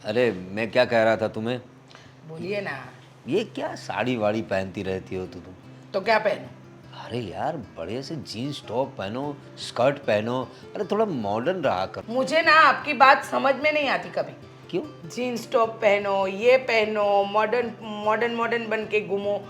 अरे मैं क्या कह रहा था तुम्हें, बोलिए ना। ये क्या साड़ी वाड़ी पहनती रहती हो तुम? तो क्या पहनूं? अरे यार बड़े से जीन्स टॉप पहनो, स्कर्ट पहनो। अरे थोड़ा मॉडर्न रहा कर। मुझे ना आपकी बात समझ में नहीं आती कभी। क्यों? जीन्स टॉप पहनो, ये पहनो, मॉडर्न मॉडर्न मॉडर्न बन के घूमो।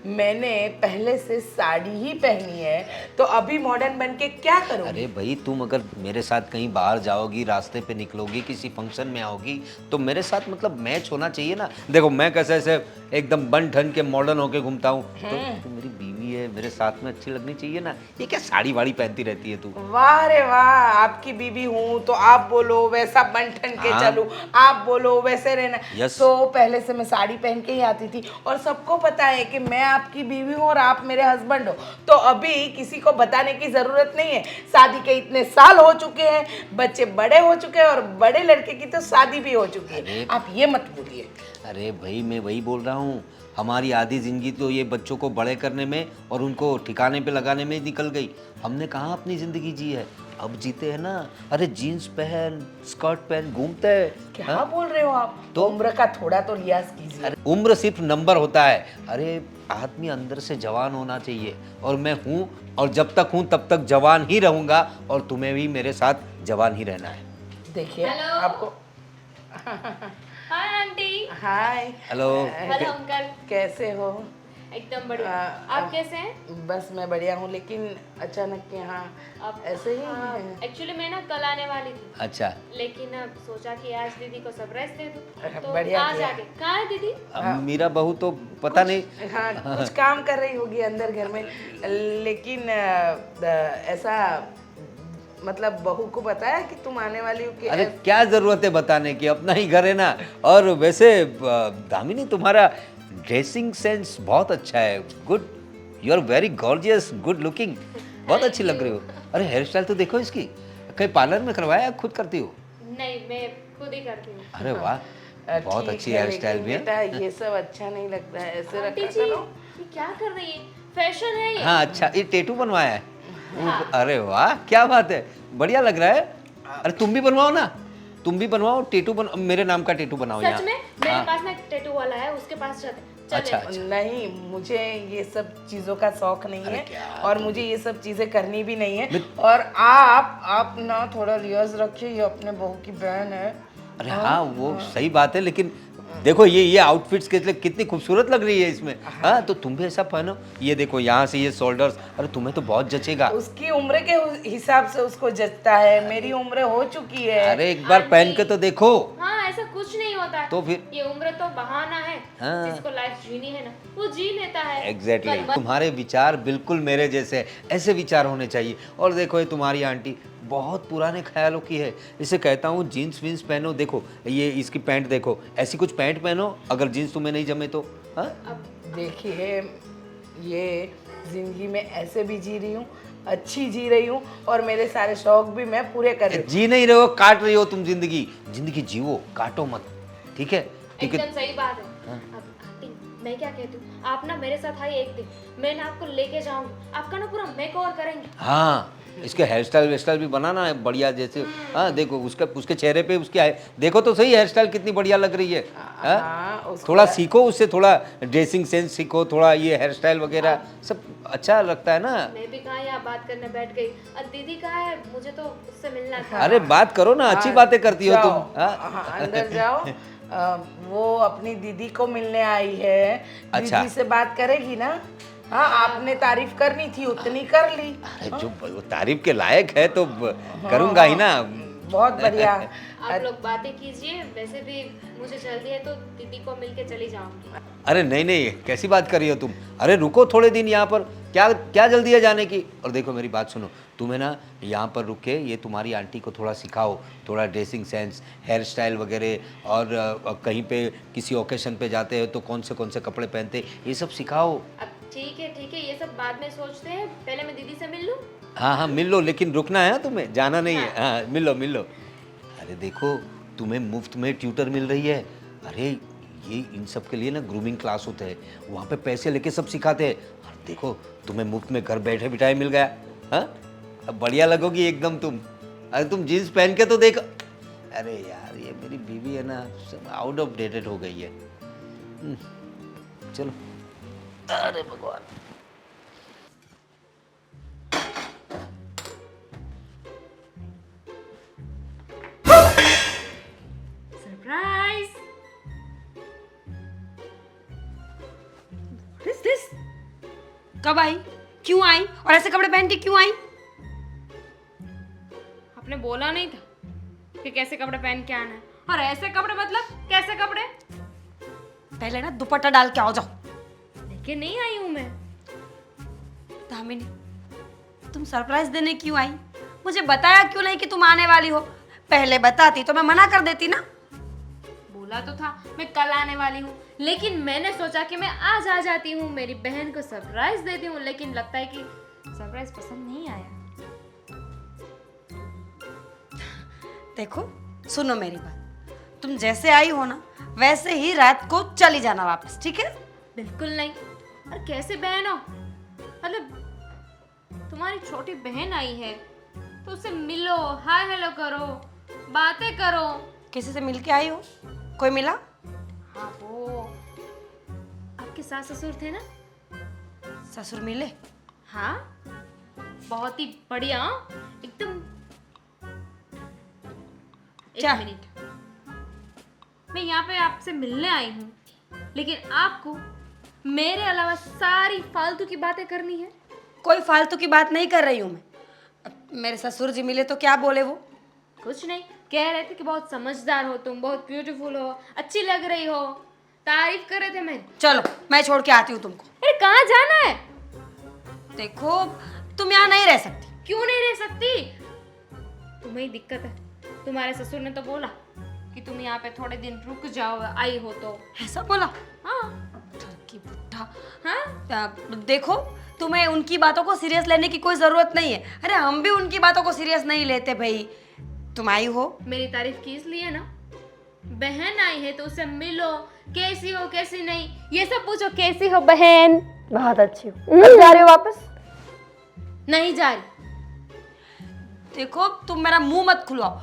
मैंने पहले से साड़ी ही पहनी है, तो अभी मॉडर्न बन के क्या करूँगी? अरे भाई तुम अगर मेरे साथ कहीं बाहर जाओगी, रास्ते पे निकलोगी, किसी फंक्शन में आओगी, तो मेरे साथ मतलब मैच होना चाहिए ना। देखो मैं कैसे ऐसे एकदम बन ठन के मॉडर्न होके घूमता हूँ, तो मेरी बीवी है, मेरे साथ में अच्छी लगनी चाहिए ना। ये क्या साड़ी वाड़ी पहनती रहती है तू? वाह रे वाह, आपकी बीवी हूँ तो आप बोलो वैसा बन ठन के हाँ। चलूं, आप बोलो वैसे रहना। यस। तो पहले से मैं साड़ी पहन के ही आती थी, और सबको पता है कि मैं आपकी बीवी हूँ और आप मेरे हस्बैंड हो। तो अभी किसी को बताने की जरूरत नहीं है। शादी के इतने साल हो चुके हैं, बच्चे बड़े हो चुके हैं, और बड़े लड़के की तो शादी भी हो चुकी है। अरे आप ये मत बोलिए। अरे भाई मैं वही बोल रहा हूँ, हमारी आधी ज़िंदगी तो ये बच्चों को बड़े करने में और उनको ठिकाने पे लगाने में ही निकल गई। हमने कहाँ अपनी ज़िंदगी जी है, अब जीते हैं ना। अरे जीन्स पहन, स्कर्ट पहन घूमते हैं। क्या बोल रहे हो आप? तो उम्र का थोड़ा तो लिहाज कीजिए। अरे उम्र सिर्फ नंबर होता है। अरे आदमी अंदर से जवान होना चाहिए, और मैं हूँ, और जब तक हूँ तब तक जवान ही रहूँगा, और तुम्हें भी मेरे साथ जवान ही रहना है। देखिए हेलो। आपको। Hi aunty. Hi. Hello. Hello uncle. कैसे हो? एकदम बढ़िया। आप कैसे हैं? बस मैं बढ़िया हूँ, लेकिन अचानक यहाँ आप ऐसे ही है। एक्चुअली मैं ना कल आने वाली थी, अच्छा, लेकिन अब सोचा कि आज दीदी को सरप्राइज दे दूं, तो बढ़िया आज किया। आगे। कहाँ है दीदी? अब मीरा बहू तो पता नहीं। हाँ, कुछ काम कर रही होगी अंदर घर में, लेकिन ऐसा मतलब बहू को बताया कि तुम आने वाली हो कि अरे क्या जरूरत है बताने की, अपना ही घर है ना। और वैसे दामिनी तुम्हारा ड्रेसिंग सेंस बहुत अच्छा है। Good, you are very gorgeous, good looking, बहुत अच्छी लग रही हो। अरे हेयर स्टाइल तो देखो इसकी, कहीं पार्लर में करवाया या खुद करती हो? नहीं, मैं खुद ही करती हूँ। अरे वाह, बहुत ठीक अच्छी है, हेयर स्टाइल लेकिन भी है। बेटा ये सब अच्छा नहीं लगता है, ऐसे आंटी रखा जी, करो। ये क्या कर रही है? फैशन है ये। हाँ अच्छा, ये टैटू बनवाया है। हाँ। अरे वाह क्या बात है, बढ़िया लग रहा है। अरे तुम भी बनवाओ ना, तुम भी बनवाओ टैटू, मेरे नाम का टैटू बनाओ यहाँ। सच में मेरे पास ना एक टैटू वाला है, उसके पास चले। अच्छा। नहीं, मुझे ये सब चीज़ों का शौक नहीं अरे है, क्या और मुझे ये सब चीज़ें करनी भी नहीं है। और आप ना थोड़ा रियाज रखिए, ये अपने बहू की बहन है। अरे हाँ वो सही बात है, लेकिन देखो ये आउटफिट्स के लिए कितनी खूबसूरत लग रही है इसमें। हाँ तो तुम भी ऐसा पहनो, ये देखो यहाँ से ये शोल्डर्स, अरे तुम्हें तो बहुत जचेगा। उसकी उम्र के हिसाब से उसको जचता है, मेरी उम्र हो चुकी है। अरे एक बार पहन के तो देखो। हाँ, ऐसा कुछ नहीं होता है। तो फिर ये उम्र तो बहाना है। हाँ। जिसको लाइफ जीनी है ना, वो जी लेता है। एग्जैक्टली पर तुम्हारे विचार बिल्कुल मेरे जैसे हैं। ऐसे विचार होने चाहिए। और देखो ये तुम्हारी आंटी बहुत पुराने ख्यालों की है। इसे कहता हूँ जीन्स वीन्स पहनो, देखो ये इसकी पैंट देखो, ऐसी कुछ पैंट पहनो अगर जीन्स तुम्हें नहीं जमे तो। हाँ अब देखिए, ये जिंदगी में ऐसे भी जी रही हूँ, अच्छी जी रही हूँ, और मेरे सारे शौक भी मैं पूरे कर रही हूँ। जी नहीं रहे हो, काट रही हो तुम जिंदगी। जिंदगी जियो, काटो मत, ठीक है? क्योंकि एकदम सही बात है। अब आंटी, मैं क्या कहती हूँ, आप ना मेरे साथ आइए एक दिन, मैं ना आपको लेके जाऊंगी, आपका ना पूरा मेकओवर करेंगे। हाँ इसके हेयर स्टाइल वेयर स्टाइल भी बनाना है बढ़िया जैसे। हाँ देखो उसका, उसके चेहरे पे उसकी देखो तो सही हेयर स्टाइल कितनी बढ़िया लग रही है। हाँ? हाँ, उसको थोड़ा सीखो उससे, थोड़ा ड्रेसिंग सेंस सीखो, थोड़ा ये हेयर स्टाइल वगैरह सब अच्छा लगता है ना। मैं भी कहाँ यहाँ बात करने बैठ गई, और दीदी कहाँ है? मुझे तो उससे मिलना था। अरे बात करो ना, अच्छी बातें करती हो जाओ, तुम। हाँ? हाँ, अंदर जाओ। वो अपनी दीदी को मिलने आई है। अच्छा। दीदी से बात करेगी ना। हाँ, आपने तारीफ करनी थी उतनी कर ली। अरे जो वो तारीफ के लायक है तो करूंगा ही ना। बहुत बढ़िया। आप लोग बातें कीजिए, वैसे भी मुझे जल्दी है तो दीदी को मिलके चली जाऊंगी। अरे नहीं नहीं, कैसी बात कर रही हो तुम? अरे रुको थोड़े दिन यहाँ पर, क्या क्या जल्दी है जाने की? और देखो मेरी बात सुनो, तुम्हें ना यहाँ पर रुक के ये तुम्हारी आंटी को थोड़ा सिखाओ, थोड़ा ड्रेसिंग सेंस, हेयर स्टाइल वगैरह, और कहीं पे किसी ओकेशन पे जाते हो तो कौन से कपड़े पहनते, ये सब सिखाओ। अब ठीक है, ये सब बाद में सोचते हैं, पहले मैं दीदी से मिल लूं। हाँ हाँ मिल लो, लेकिन रुकना है तुम्हें, जाना नहीं है। हाँ मिल लो मिल लो। अरे देखो तुम्हें मुफ्त में ट्यूटर मिल रही है। अरे ये इन सब के लिए ना ग्रूमिंग क्लास होते हैं, वहाँ पे पैसे लेके सब सिखाते हैं। और देखो तुम्हें मुफ्त में घर बैठे बिठाए मिल गया। हाँ अब बढ़िया लगोगी एकदम तुम। अरे तुम जीन्स पहन के तो देखो, अरे यार ये मेरी बीवी है ना सब आउट ऑफ डेटेड हो गई है। चलो, अरे भगवान। सरप्राइज। What is this? कब आई, क्यों आई और ऐसे कपड़े पहन के क्यों आई? आपने बोला नहीं था कि कैसे कपड़े पहन के आना है, और ऐसे कपड़े मतलब कैसे कपड़े? पहले ना दुपट्टा डाल के आओ, जाओ। लेके नहीं आई हूं मैं। दामिनी, तुम सरप्राइज देने क्यों आई? मुझे बताया क्यों नहीं कि तुम आने वाली हो? पहले बताती तो मैं मना कर देती ना। बोला तो था मैं कल आने वाली हूँ, लेकिन मैंने सोचा कि मैं आज आ जाती हूँ, मेरी बहन को सरप्राइज देती हूँ, लेकिन लगता है कि सरप्राइज पसंद नहीं आया। देखो, सुनो मेरी बात, तुम जैसे आई हो ना वैसे ही रात को चली जाना वापस, ठीक है? बिल्कुल नहीं। और कैसे बहन हो? मतलब तुम्हारी छोटी बहन आई है तो उससे मिलो, हाय हेलो करो, बातें करो। किसी से मिल के आई हो? कोई मिला? हाँ, वो आपके सास ससुर थे ना? ससुर मिले? हाँ, बहुत ही बढ़िया, एकदम। क्या? एक मिनट, मैं यहाँ पे आपसे मिलने आई हूँ, लेकिन आपको मेरे अलावा सारी फालतू की बातें करनी है। कोई फालतू की बात नहीं कर रही हूँ मैं। अब मेरे ससुर जी मिले तो क्या बोले वो? कुछ नहीं, कह रहे थे कि बहुत समझदार हो तुम, बहुत ब्यूटीफुल हो, अच्छी लग रही हो, तारीफ कर रहे थे मेरी। चलो, मैं छोड़ के आती हूँ तुमको। अरे कहाँ जाना है? देखो, तुम यहाँ नहीं रह सकती। क्यों नहीं रह सकती? तुम्हें ही दिक्कत है। तुम्हारे ससुर ने तो बोला कि तुम यहाँ पे थोड़े दिन रुक जाओ, आई हो तो। ऐसा बोला? हाँ। ठरकी बुड्ढा। हाँ, देखो, तुम्हें उनकी बातों को सीरियस लेने की कोई जरूरत नहीं है। अरे हम भी उनकी बातों को सीरियस नहीं लेते भाई। तुम आई हो, मेरी तारीफ की इसलिए ना, बहन आई है तो उससे मिलो, कैसी हो कैसी नहीं, ये सब पूछो, कैसी हो बहन? बहुत अच्छी हो। कब जा रहे हो वापस? नहीं जा रही। देखो, तुम मेरा मुंह मत खुलवाओ।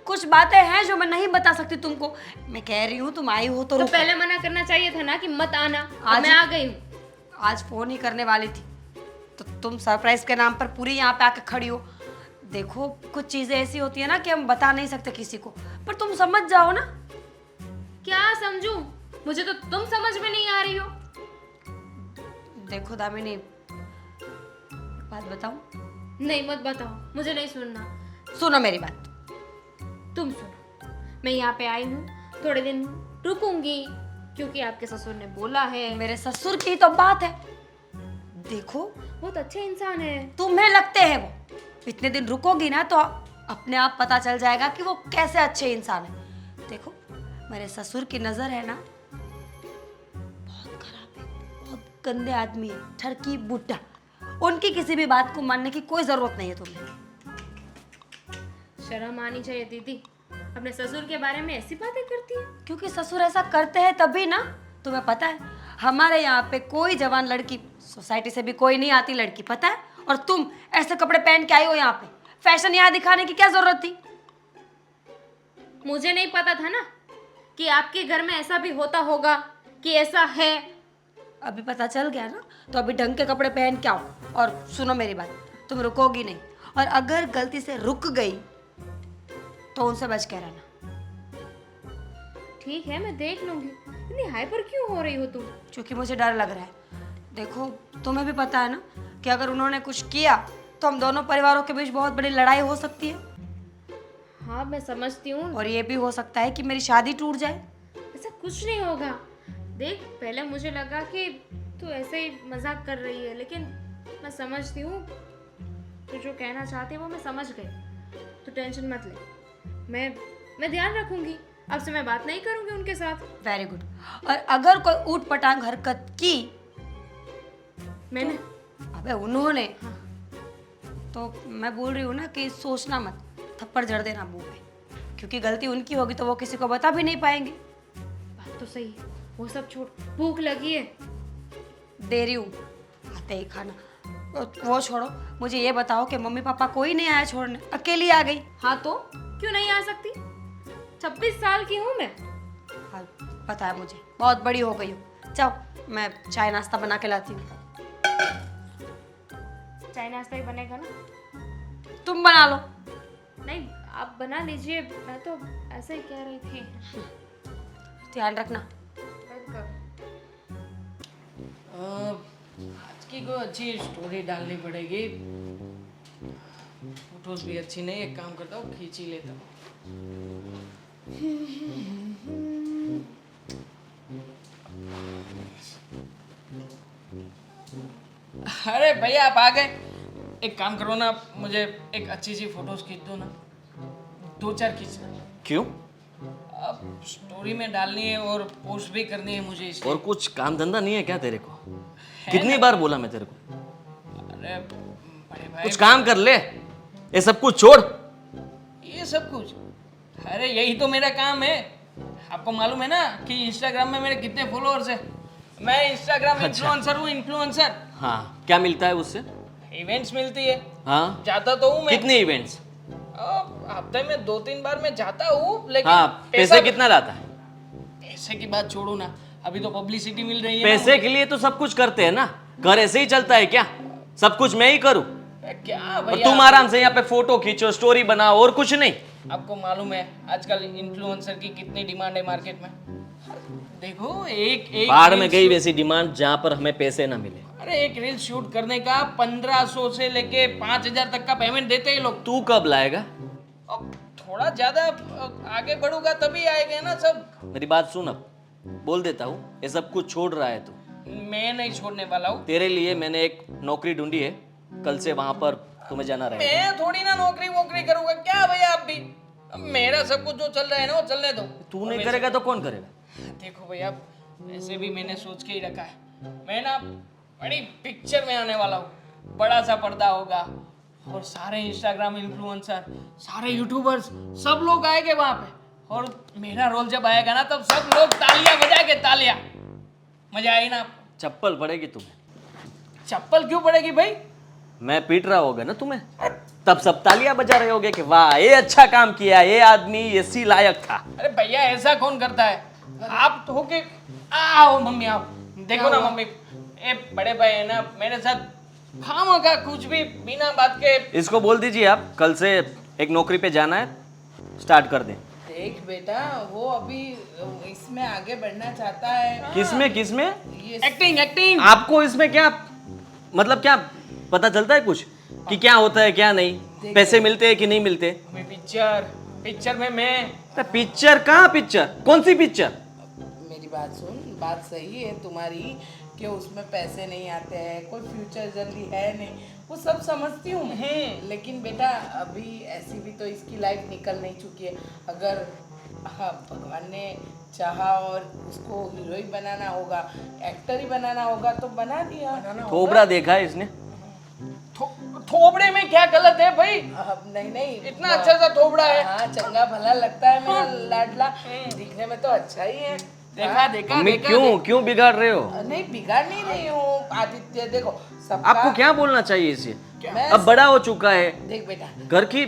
कुछ बातें हैं जो मैं नहीं बता सकती तुमको। मैं कह रही हूँ तुम आई हो तो तो रुको। पहले मना करना चाहिए था ना कि मत आना। अब आज- मैं आ गई हूँ। आज फोन ही करने वाली थी तो तुम सरप्राइज के नाम पर पूरी यहाँ पे आके खड़ी हो। देखो, कुछ चीजें ऐसी होती है ना कि हम बता नहीं सकते किसी को, पर तुम समझ जाओ ना। क्या समझूं? मुझे तो तुम समझ में नहीं आ रही हो। देखो दामिनी, एक बात बताऊं? नहीं, मत बताओ, मुझे नहीं सुनना। सुनो मेरी बात। तुम सुनो, मैं यहाँ पे आई हूँ, थोड़े दिन रुकूंगी, क्योंकि आपके ससुर ने बोला है। मेरे ससुर की तो बात है। देखो, बहुत अच्छे इंसान है। तुम्हें लगते हैं वो। इतने दिन रुकोगी ना तो अपने आप पता चल जाएगा कि वो कैसे अच्छे इंसान है। देखो, मेरे ससुर की नजर है ना, बहुत खराब है, बहुत गंदे आदमी है, ठरकी बुड्ढा। उनकी किसी भी बात को मानने की कोई जरूरत नहीं है तुम्हें। शर्म आनी चाहिए दीदी, अपने ससुर के बारे में ऐसी बातें करती है। क्योंकि ससुर ऐसा करते हैं तभी ना। तुम्हें पता है, हमारे यहाँ पे कोई जवान लड़की, सोसाइटी से भी कोई नहीं आती लड़की, पता है? और तुम ऐसे कपड़े पहन के आई हो यहाँ पे, फैशन यहाँ दिखाने की क्या जरूरत थी? मुझे नहीं पता था ना कि आपके घर में ऐसा भी होता होगा, कि ऐसा है। अभी पता चल गया ना, तो अभी ढंग के कपड़े पहन के आओ। और सुनो मेरी बात, तुम रुकोगी नहीं, और अगर गलती से रुक गई तो उनसे बच के रहना। ठीक है, मैं देख लूंगी। इतनी हाइपर क्यों हो रही हो तुम? क्योंकि मुझे डर लग रहा है। देखो, तुम्हें भी पता है ना कि अगर उन्होंने कुछ किया तो हम दोनों परिवारों के बीच बहुत बड़ी लड़ाई हो सकती है। हाँ, मैं समझती हूँ। और ये भी हो सकता है कि मेरी शादी टूट जाए। ऐसा कुछ नहीं होगा। देख, पहले मुझे लगा कि तू ऐसे ही मजाक कर रही है, लेकिन मैं समझती हूँ तू जो कहना चाहती है वो मैं समझ गई। तू टेंशन मत ले, मैं ध्यान रखूंगी। अब से मैं बात नहीं करूंगी उनके साथ। Very good. और अगर कोई ऊट पटांग हरकत की, मैंने अबे उन्होंने, तो मैं बोल रही हूँ ना कि सोचना मत, थप्पड़ जड़ देना मुंह पे। क्योंकि गलती उनकी होगी तो वो किसी को बता भी नहीं पाएंगे। बात तो सही है, वो सब छोड़, भूख लगी है। दे रही हूँ, आते ही खाना। वो छोड़ो, मुझे ये बताओ कि मम्मी पापा कोई नहीं आया छोड़ने, अकेली आ गई। हाँ तो क्यों नहीं आ सकती? 26 साल की हूँ मैं। हाँ पता है मुझे, बहुत बड़ी हो गई हूँ। जाओ मैं चाय नाश्ता बना के लाती हूँ। चाय नाश्ता ही बनेगा ना? तुम बना लो। नहीं, आप बना लीजिए, मैं तो ऐसे ही कह रही थी। ध्यान रखना। वेलकम। आज की कोई अच्छी स्टोरी डालनी पड़ेगी। फोटोज भी अच्छी नहीं, एक काम करता हूँ खींच ही लेता हूँ। अरे भैया आप आ गए। एक काम करो ना, मुझे एक अच्छी सी फोटोज खींच दो ना, 2-4 खींचना। क्यों? अब स्टोरी में डालनी है और पोस्ट भी करनी है मुझे इसलिए। और कुछ काम धंधा नहीं है क्या तेरे को? कितनी बार बोला मैं तेरे को? अरे बड़े भाई, कुछ काम कर ले, ये सब कुछ छोड़। ये सब कुछ, अरे यही तो मेरा काम है। आपको मालूम है ना कि इंस्टाग्राम में मेरे कितने फॉलोअर्स हैं। मैं इंस्टाग्राम इन्फ्लुएंसर हूँ, इन्फ्लुएंसर। हाँ, क्या मिलता है उससे? इवेंट्स मिलती है। हाँ, जाता तो हूँ मैं। कितने इवेंट्स? हफ्ते में 2-3 बार मैं जाता हूँ, लेकिन हाँ, पैसे कितना लाता है? पैसे की बात छोड़ो ना, अभी तो पब्लिसिटी मिल रही है पैसे के लिए तो सब कुछ करते हैं ना, घर ऐसे ही चलता है क्या? सब कुछ मैं ही करूँ क्या और भैया, तुम आराम से यहाँ पे फोटो खींचो, स्टोरी बनाओ और कुछ नहीं। आपको मालूम है आजकल इन्फ्लुएंसर की कितनी डिमांड है मार्केट में। देखो एक बाहर में रील गई शूट- वैसी डिमांड जहाँ पर हमें पैसे ना मिले। अरे एक रील शूट करने का 1500 से लेके 5000 तक का पेमेंट देते हैं लोग। तू कब लाएगा? अब थोड़ा ज्यादा आगे बढ़ूंगा तभी आएगा ना सब। मेरी बात सुन, अब बोल देता हूँ, ये सब कुछ छोड़ रहा है तू। मैं नहीं छोड़ने वाला हूँ। तेरे लिए मैंने एक नौकरी ढूंढी है, कल से वहां पर तुम्हें जाना रहेगा। मैं थोड़ी ना नौकरी वोकरी करूंगा, क्या भैया आप भी। अब मेरा सब कुछ जो चल रहा है ना वो चलने दो। तू नहीं करेगा तो कौन करेगा? देखो भैया, वैसे भी मैंने सोच के ही रखा है, मैं ना बड़ी पिक्चर में आने वाला हूँ। बड़ा सा पर्दा होगा और सारे इंस्टाग्राम इन्फ्लुएंसर, सारे यूट्यूबर्स, सब लोग आएंगे वहां पे। और मेरा रोल जब आएगा ना तब सब लोग तालियां बजाएंगे, तालियां। मजा आई ना आपको? चप्पल पड़ेगी तुम्हें। चप्पल क्यों पड़ेगी भाई? मैं पीट रहा होगा ना तुम्हें, तब सब तालियां बजा रहे होगे कि वाह ये अच्छा काम किया, ये आदमी इसी लायक था। अरे भैया ऐसा कौन करता है? आप तो हो के आओ मम्मी आओ, देखो ना मम्मी, ए बड़े भाई है ना मेरे साथ खामखा कुछ भी बिना बात के। इसको बोल दीजिए आप कल से एक नौकरी पे जाना है, स्टार्ट कर दें। देख बेटा, वो अभी इसमें आगे बढ़ना चाहता है। किसमें किसमें? ये एक्टिंग एक्टिंग। आपको इसमें क्या मतलब, क्या पता चलता है कुछ कि क्या होता है क्या नहीं, पैसे मिलते हैं कि नहीं मिलते? पिक्चर में मैं। पिक्चर कहाँ? पिक्चर कौन सी पिक्चर? मेरी बात सुन, बात सही है तुम्हारी कि उसमें पैसे नहीं आते हैं, कोई फ्यूचर जल्दी है नहीं, वो सब समझती हूँ मैं। लेकिन बेटा अभी ऐसी भी तो इसकी लाइफ निकल नहीं चुकी है। अगर हाँ भगवान ने चाहा और उसको हीरो ही बनाना होगा, एक्टर ही बनाना होगा तो बना दिया। थोबड़ा देखा है इसने? थोबड़े में क्या गलत है भाई? नहीं नहीं, इतना अच्छा सा थोबड़ा है। हाँ चंगा भला लगता है मेरा लाडला, दिखने में तो अच्छा ही है। देखा देखा मम्मी देखा, क्यों क्यों बिगाड़ रहे हो? नहीं बिगाड़ नहीं रही हूँ आदित्य, देखो सबका। आपको क्या बोलना चाहिए इसे? मैं अब बड़ा हो चुका है, देख बेटा, घर की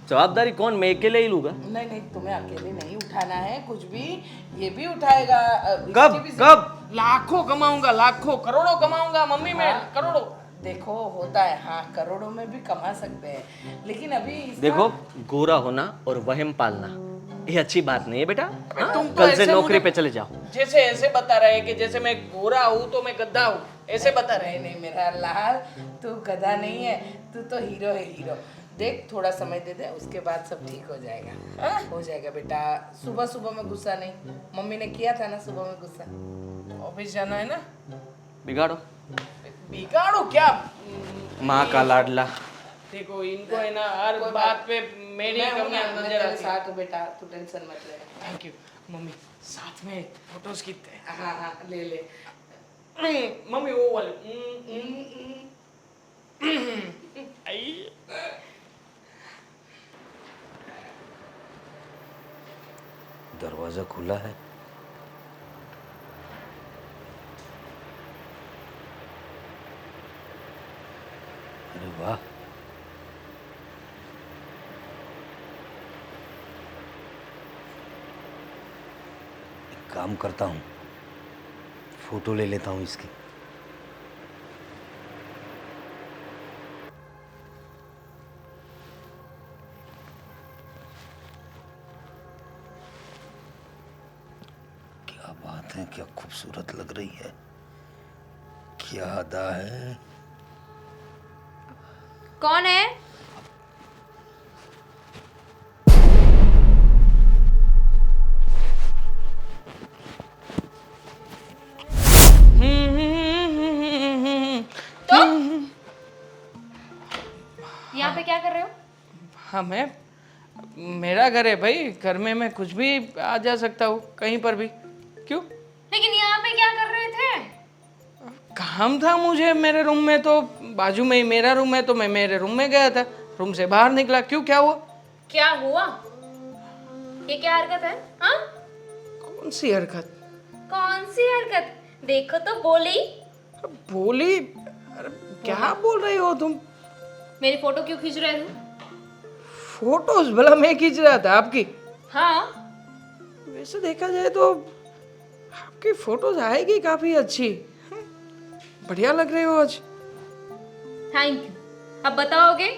जवाबदारी कौन, मैं अकेले ही लूंगा। नहीं नहीं तुम्हें अकेले नहीं उठाना है कुछ भी, ये भी उठाएगा। कब इसकी भी कब? लाखों कमाऊंगा, लाखों करोड़ों कमाऊंगा मम्मी मैं, करोड़ों। देखो होता है, हाँ करोड़ों में भी कमा सकते हैं, लेकिन अभी देखो, गोरा होना और वहम पालना ये अच्छी बात नहीं है बेटा। हाँ? तुम तो कल से ऐसे नौकरी मुझे- पे चले जाओ। जैसे ऐसे बता रहे हैं कि जैसे मैं गोरा हूँ तो मैं गद्दा हूँ, ऐसे बता रहे हैं। नहीं मेरा लाल, तू गधा नहीं है, तू तो हीरो है, हीरो। देख थोड़ा समय दे दे, उसके बाद सब ठीक हो जाएगा। हो जाएगा बेटा, सुबह सुबह में गुस्सा नहीं। मम्मी ने किया था ना सुबह में गुस्सा। ऑफिस जाना है ना, बिगाड़ो बिगाड़ो क्या? माँ का लाडला। देखो इनको है ना हर बात पे मेरी कमियां नजर आती है। साथ हूँ बेटा, तू टेंशन मत ले। थैंक यू मम्मी, साथ में फोटोज खींचते हैं। हाँ हाँ ले ले मम्मी, वो वाले। आई दरवाज़ा खुला है। अरे वाह, काम करता हूँ, फोटो ले लेता हूँ इसकी। क्या बात है, क्या खूबसूरत लग रही है, क्या अदा है। कौन है? तो यहाँ पे क्या कर रहे हो? हाँ मेरा घर है भाई, घर में मैं कुछ भी आ जा सकता हूँ, कहीं पर भी। क्यों? लेकिन यहाँ पे क्या कर रहे थे? काम था मुझे मेरे रूम में, तो बाजू में ही मेरा रूम है, तो मैं मेरे रूम में गया था, रूम से बाहर निकला। क्यों, क्या हुआ? क्या हुआ? ये क्या हरकत है? हाँ, कौन सी हरकत? कौन सी हरकत? देखो तो बोली। बोली? अरे क्या बोल रही हो तुम? मेरी फोटो क्यों खींच रहे थे? फोटोज भला मैं खींच रहा था आपकी? हाँ, वैसे देखा जाए तो आपकी फोटोज आएगी काफी अच्छी। बढ़िया लग रही हो आज। Thank you. अब बताओगे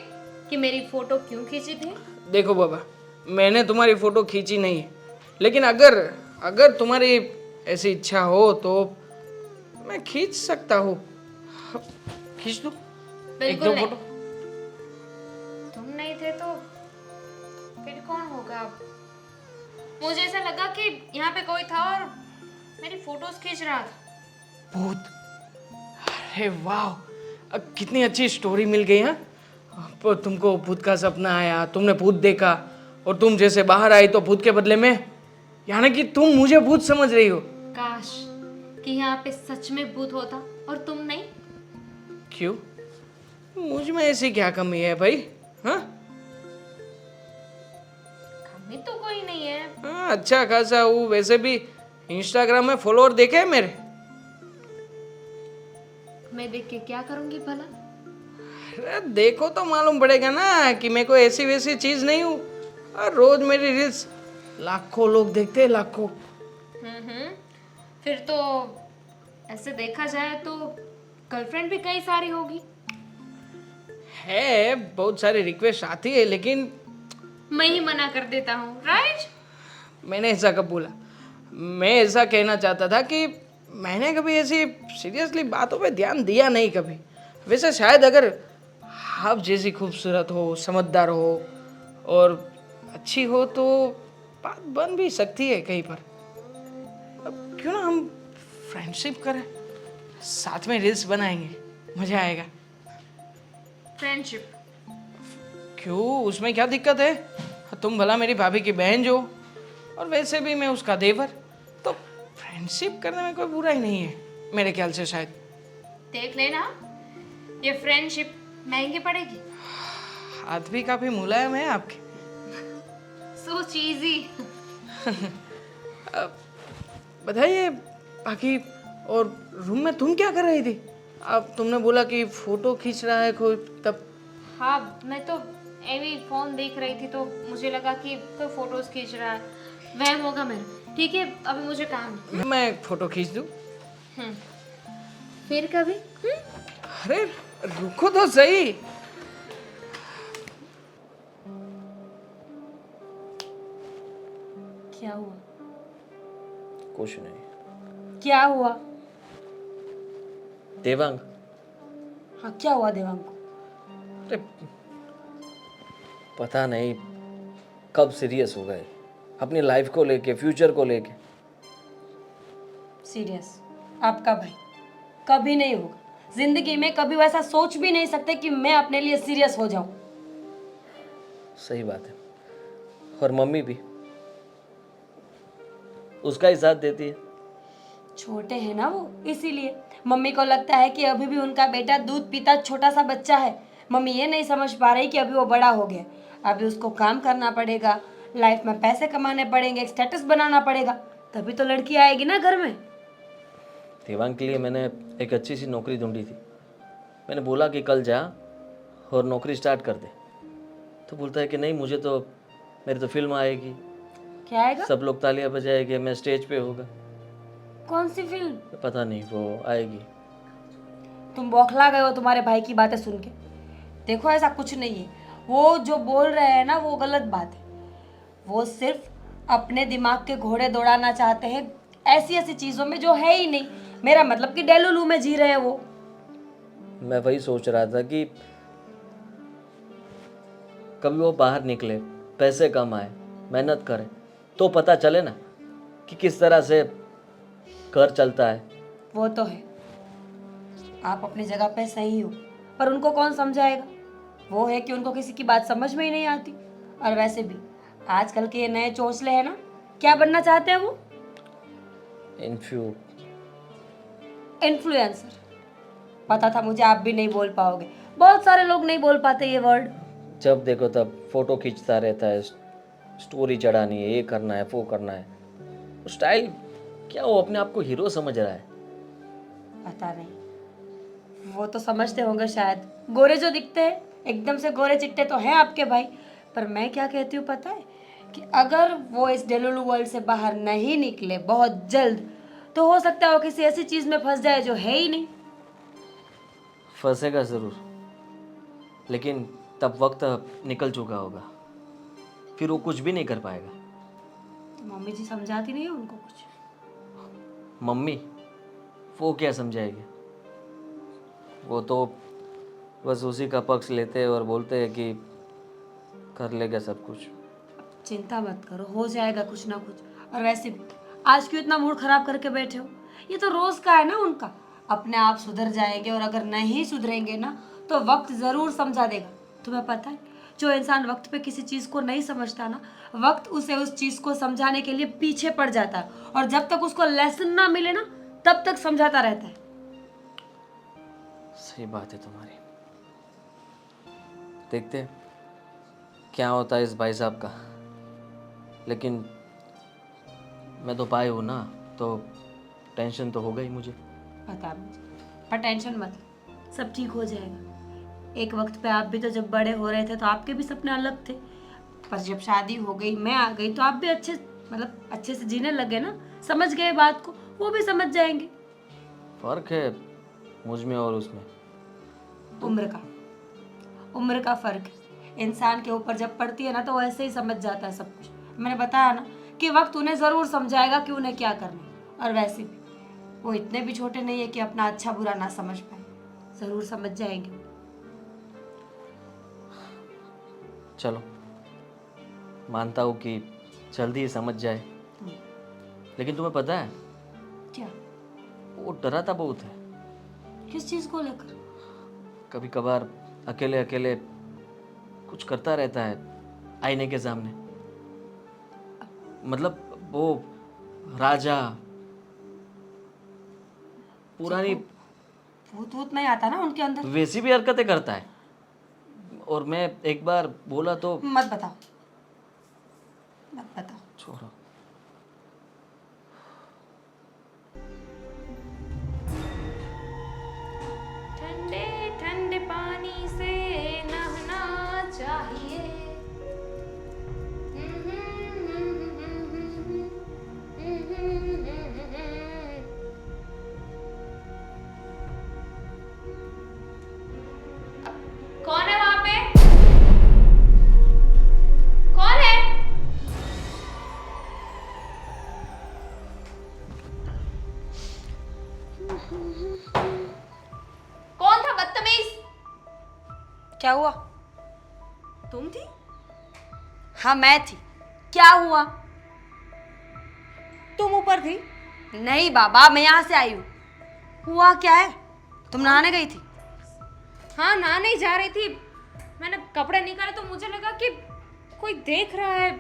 कि मेरी फोटो क्यों खींची थी? देखो बाबा, मैंने तुम्हारी फोटो खींची नहीं है, लेकिन अगर तुम्हारी ऐसी इच्छा हो तो मैं खींच सकता हूँ। खींच दो एक बिल्कुल दो नहीं। फोटो। तुम नहीं थे तो फिर कौन होगा अब? मुझे ऐसा लगा कि यहाँ पे कोई था और मेरी फोटोज खींच रहा था। भूत? अरे वाह, कितनी अच्छी स्टोरी मिल गई। हाँ, तुमको भूत का सपना आया, तुमने भूत देखा, और तुम जैसे बाहर आई तो भूत के बदले में, यानी कि तुम मुझे भूत समझ रही हो। काश कि यहाँ पे सच में भूत होता और तुम नहीं। क्यों? मुझ में ऐसी क्या कमी है भाई? हाँ, कमी तो कोई नहीं है। हाँ, अच्छा खासा हूँ। वैसे भी इंस्टाग्राम में फॉलोअर देखे हैं मेरे? मैं देख के क्या करूंगी भला? अरे देखो तो मालूम पड़ेगा ना कि मैं कोई ऐसी वैसी चीज नहीं हूँ। और रोज मेरी रील्स लाखों लोग देखते हैं, लाखों। फिर तो ऐसे देखा जाए तो गर्लफ्रेंड भी कई सारी होगी। है, बहुत सारी रिक्वेस्ट आती है, लेकिन मैं ही मना कर देता हूँ, राइट? मैंने ऐसा कब बोला? मैं ऐसा कहना चाहता था कि मैंने कभी ऐसी सीरियसली बातों पे ध्यान दिया नहीं कभी। वैसे शायद अगर आप जैसी खूबसूरत हो, समझदार हो और अच्छी हो तो बात बन भी सकती है कहीं पर। अब क्यों ना हम फ्रेंडशिप करें, साथ में रील्स बनाएंगे, मजा आएगा। फ्रेंडशिप? क्यों, उसमें क्या दिक्कत है? तुम भला मेरी भाभी की बहन जो, और वैसे भी मैं उसका देवर, तो फ्रेंडशिप करने में कोई बुराई नहीं है मेरे ख्याल से। शायद देख लेना, ये फ्रेंडशिप महंगी पड़ेगी। हाथ भी काफी मुलायम है आपके। सो चीजी। बताइए बाकी, और रूम में तुम क्या कर रही थी? अब तुमने बोला कि फोटो खींच रहा है कोई, तब? हाँ, मैं तो एवी फोन देख रही थी तो मुझे लगा कि कोई फोटोज खींच रहा है, वहम होगा मेरा। ठीक है, अभी मुझे काम है। मैं एक फोटो खींच दूं? फिर कभी। अरे रुको तो सही। क्या हुआ? कुछ नहीं। क्या हुआ? देवांग, हाँ, क्या हुआ देवांग को? अरे पता नहीं कब सीरियस हो गए अपनी लाइफ को लेके, फ्यूचर को लेके। सीरियस? आपका भाई कभी नहीं होगा जिंदगी में, कभी वैसा सोच भी नहीं सकते कि मैं अपने लिए सीरियस हो जाऊं। सही बात है। और मम्मी भी उसका ही साथ देती है। छोटे हैं ना वो, इसीलिए मम्मी को लगता है कि अभी भी उनका बेटा दूध पीता छोटा सा बच्चा है। मम्मी ये नहीं समझ पा रही कि अभी वो बड़ा हो गया, अभी उसको काम करना पड़ेगा, लाइफ में पैसे कमाने पड़ेंगे, एक स्टेटस बनाना पड़ेगा, तभी तो लड़की आएगी ना घर में। देवांग के लिए मैंने एक अच्छी सी नौकरी ढूंढी थी। मैंने बोला कि कल जा और नौकरी स्टार्ट कर दे, तो बोलता है कि नहीं, मुझे तो, मेरी तो फिल्म आएगी, क्या आएगा? सब लोग तालियां बजाएंगे, मैं स्टेज पे होगा। कौन सी फिल्म? पता नहीं, वो आएगी। तुम बौखला गए हो तुम्हारे भाई की बातें सुन के। देखो ऐसा कुछ नहीं है, वो जो बोल रहे हैं ना वो गलत बात है। वो सिर्फ अपने दिमाग के घोड़े दौड़ाना चाहते हैं ऐसी ऐसी चीजों में जो है ही नहीं। मेरा मतलब कि डेलुलू में जी रहे हैं वो। मैं वही सोच रहा था कि कभी वो बाहर निकले, पैसे कमाए, मेहनत करे, तो पता चले ना कि किस तरह से घर चलता है। वो तो है, आप अपनी जगह पे सही हो, पर उनको कौन समझाएगा? वो है कि उनको किसी की बात समझ में ही नहीं आती। और वैसे भी आजकल के ये नए चोंचले हैं ना, क्या बनना चाहते हैं वो? इन्फ्लुएंसर। पता था मुझे आप भी नहीं बोल पाओगे, बहुत सारे लोग नहीं बोल पाते ये वर्ड। जब देखो तब फोटो खींचता रहता है, स्टोरी चढ़ानी है, ये करना है, वो करना है। स्टाइल क्या, वो अपने आप को हीरो समझ रहा है? पता नहीं, वो तो समझते होंगे शायद। गोरे जो दिखते हैं एकदम से गोरे चिट्टे तो हैं आपके भाई। पर मैं क्या कहती हूँ पता है, कि अगर वो इस डेलुलू वर्ल्ड से बाहर नहीं निकले बहुत जल्द, तो हो सकता है वो किसी ऐसी चीज में फंस जाए जो है ही नहीं। फंसेगा ज़रूर, लेकिन तब वक्त निकल चुका होगा, फिर वो कुछ भी नहीं कर पाएगा। तो मम्मी जी समझाती नहीं है उनको कुछ? मम्मी वो क्या समझाएगी? वो तो बस उसी का पक्ष लेते हैं और बोलते हैं कि कर लेगा सब कुछ। चिंता मत करो, हो जाएगा कुछ ना कुछ। और वैसे भी आज क्यों इतना मूड खराब करके बैठे हो? ये तो रोज का है ना उनका। अपने आप सुधर जाएंगे, और अगर नहीं सुधरेंगे ना तो वक्त जरूर समझा देगा। तुम्हें पता है, जो इंसान वक्त पे किसी चीज को नहीं समझता ना, वक्त उसे उस चीज को समझाने के लिए पीछे पड़ जाता है, और जब तक उसको लेसन ना मिले ना तब तक समझाता रहता है। सही बात है तुम्हारी। देखते हैं क्या होता है इस भाई साहब का। लेकिन मैं तो पाए हूँ ना, तो टेंशन तो हो गई मुझे। पता मुझे, पर टेंशन मत, सब ठीक हो जाएगा। एक वक्त पे आप भी तो जब बड़े हो रहे थे तो आपके भी सपने अलग थे, पर जब शादी हो गई, मैं आ गई, तो आप भी अच्छे से जीने लगे ना, समझ गए बात को, वो भी समझ जाएंगे। फर्क है मुझ में और उसमें। उम्र का फर्क है। इंसान के ऊपर जब पड़ती है ना तो वो ऐसे ही समझ जाता है सब कुछ। मैंने बताया ना कि वक्त उन्हें जरूर समझाएगा कि उन्हें क्या करना है। और वैसे भी वो इतने भी छोटे नहीं है कि अपना अच्छा बुरा ना समझ पाए, जरूर समझ जाएंगे। चलो, मानता हूँ कि जल्दी ही समझ जाए, लेकिन तुम्हें पता है क्या? वो डराता बहुत है। किस चीज को लेकर? कभी कभार अकेले अकेले कुछ करता रहता है आईने के सामने। मतलब वो राजा पुरानी भूत नहीं आता ना उनके अंदर? वैसी भी हरकतें करता है। और मैं एक बार बोला तो मत बताओ। छोड़ो। ठंडे ठंडे पानी से नहाना चाहिए। कौन है वहां पे? कौन है? कौन था बदतमीज? क्या हुआ? तुम थी? हाँ मैं थी। क्या हुआ? तुम ऊपर थी? नहीं बाबा, मैं यहाँ से आई हूँ। हुआ क्या है? तुम नहाने गई थी? हाँ, नहाने ही जा रही थी। मैंने कपड़े निकाले तो मुझे लगा कि कोई देख रहा है,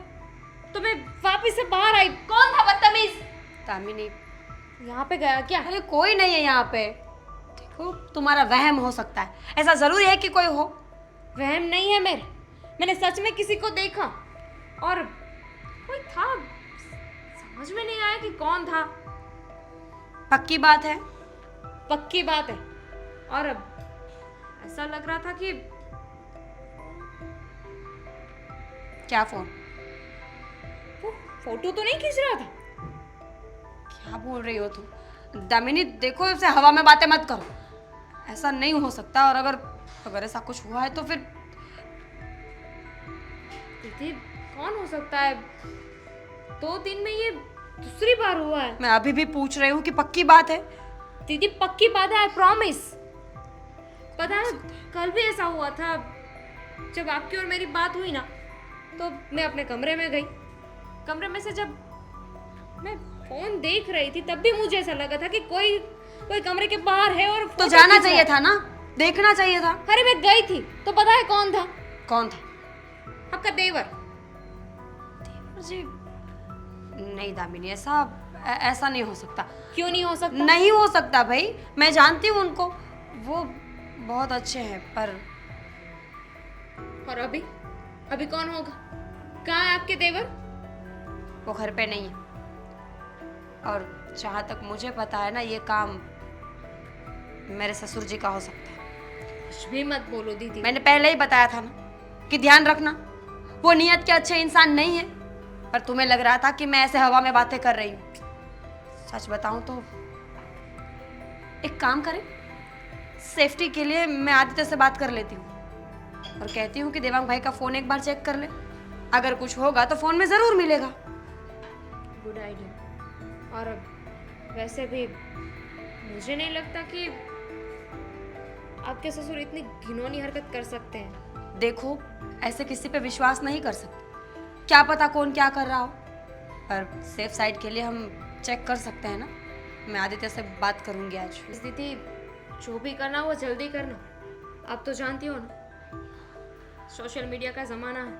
तो मैं वापस से बाहर आई। कौन था बदतमीज? तामिनी। यहाँ पे गया क्या? अरे कोई नहीं है यहाँ पे। देखो, तुम्हारा वहम हो सकता है, ऐसा जरूरी है कि कोई हो? वहम नहीं है मेरे, मैंने सच में किसी को देखा, और कोई था, समझ में नहीं आया कि कौन था। पक्की बात है? पक्की बात है। और ऐसा लग रहा था कि क्या फोन? वो फोटो तो नहीं खींच रहा था? क्या बोल रही हो तुम? दामिनी देखो, इसे हवा में बातें मत करो। ऐसा नहीं हो सकता, और अगर अगर ऐसा कुछ हुआ है तो फिर दीदी कौन हो सकता है? 2 दिन में ये दूसरी बार हुआ है। मैं अभी भी पूछ रही हूँ कि पक्की बात है? दीदी पक्की बात है, आई प्रॉमिस। पता है कल भी ऐसा हुआ था, जब आपकी और मेरी बात हुई ना, तो मैं अपने कमरे में गई। कमरे में से जब मैं फोन देख रही थी, तब भी मुझे ऐसा लगा था कि कोई कोई कमरे के बाहर है और तो फोटो जाना खींच रहा चाहिए है। था ना, देखना चाहिए था। अरे मैं गई थी तो पता है कौन था? कौन था? आपका देवर। जी नहीं दामिनी, ऐसा नहीं हो सकता। क्यों नहीं हो सकता? नहीं हो सकता भाई, मैं जानती हूँ उनको, वो बहुत अच्छे हैं, पर और अभी अभी कौन होगा? कहाँ है आपके देवर? वो घर पे नहीं है। और जहाँ तक मुझे पता है ना, ये काम मेरे ससुर जी का हो सकता है। कुछ भी मत बोलो दीदी। मैंने पहले ही बताया था ना कि ध्यान रखना, वो नियत के अच्छे इंसान नहीं है। पर तुम्हें लग रहा था कि मैं ऐसे हवा में बातें कर रही हूँ। सच बताऊं तो एक काम करें, सेफ्टी के लिए मैं आदित्य से बात कर लेती हूँ और कहती हूँ कि देवांग भाई का फोन एक बार चेक कर ले। अगर कुछ होगा तो फोन में जरूर मिलेगा। Good idea. और वैसे भी मुझे नहीं लगता कि आपके ससुर इतनी घिनौनी हरकत कर सकते हैं। देखो, ऐसे किसी पे विश्वास नहीं कर सकते, क्या पता कौन क्या कर रहा हो। पर सेफ साइड के लिए हम चेक कर सकते हैं ना। मैं आदित्य से बात करूंगी आज। दीदी जो भी करना वो जल्दी करना। आप तो जानती हो ना, सोशल मीडिया का ज़माना है,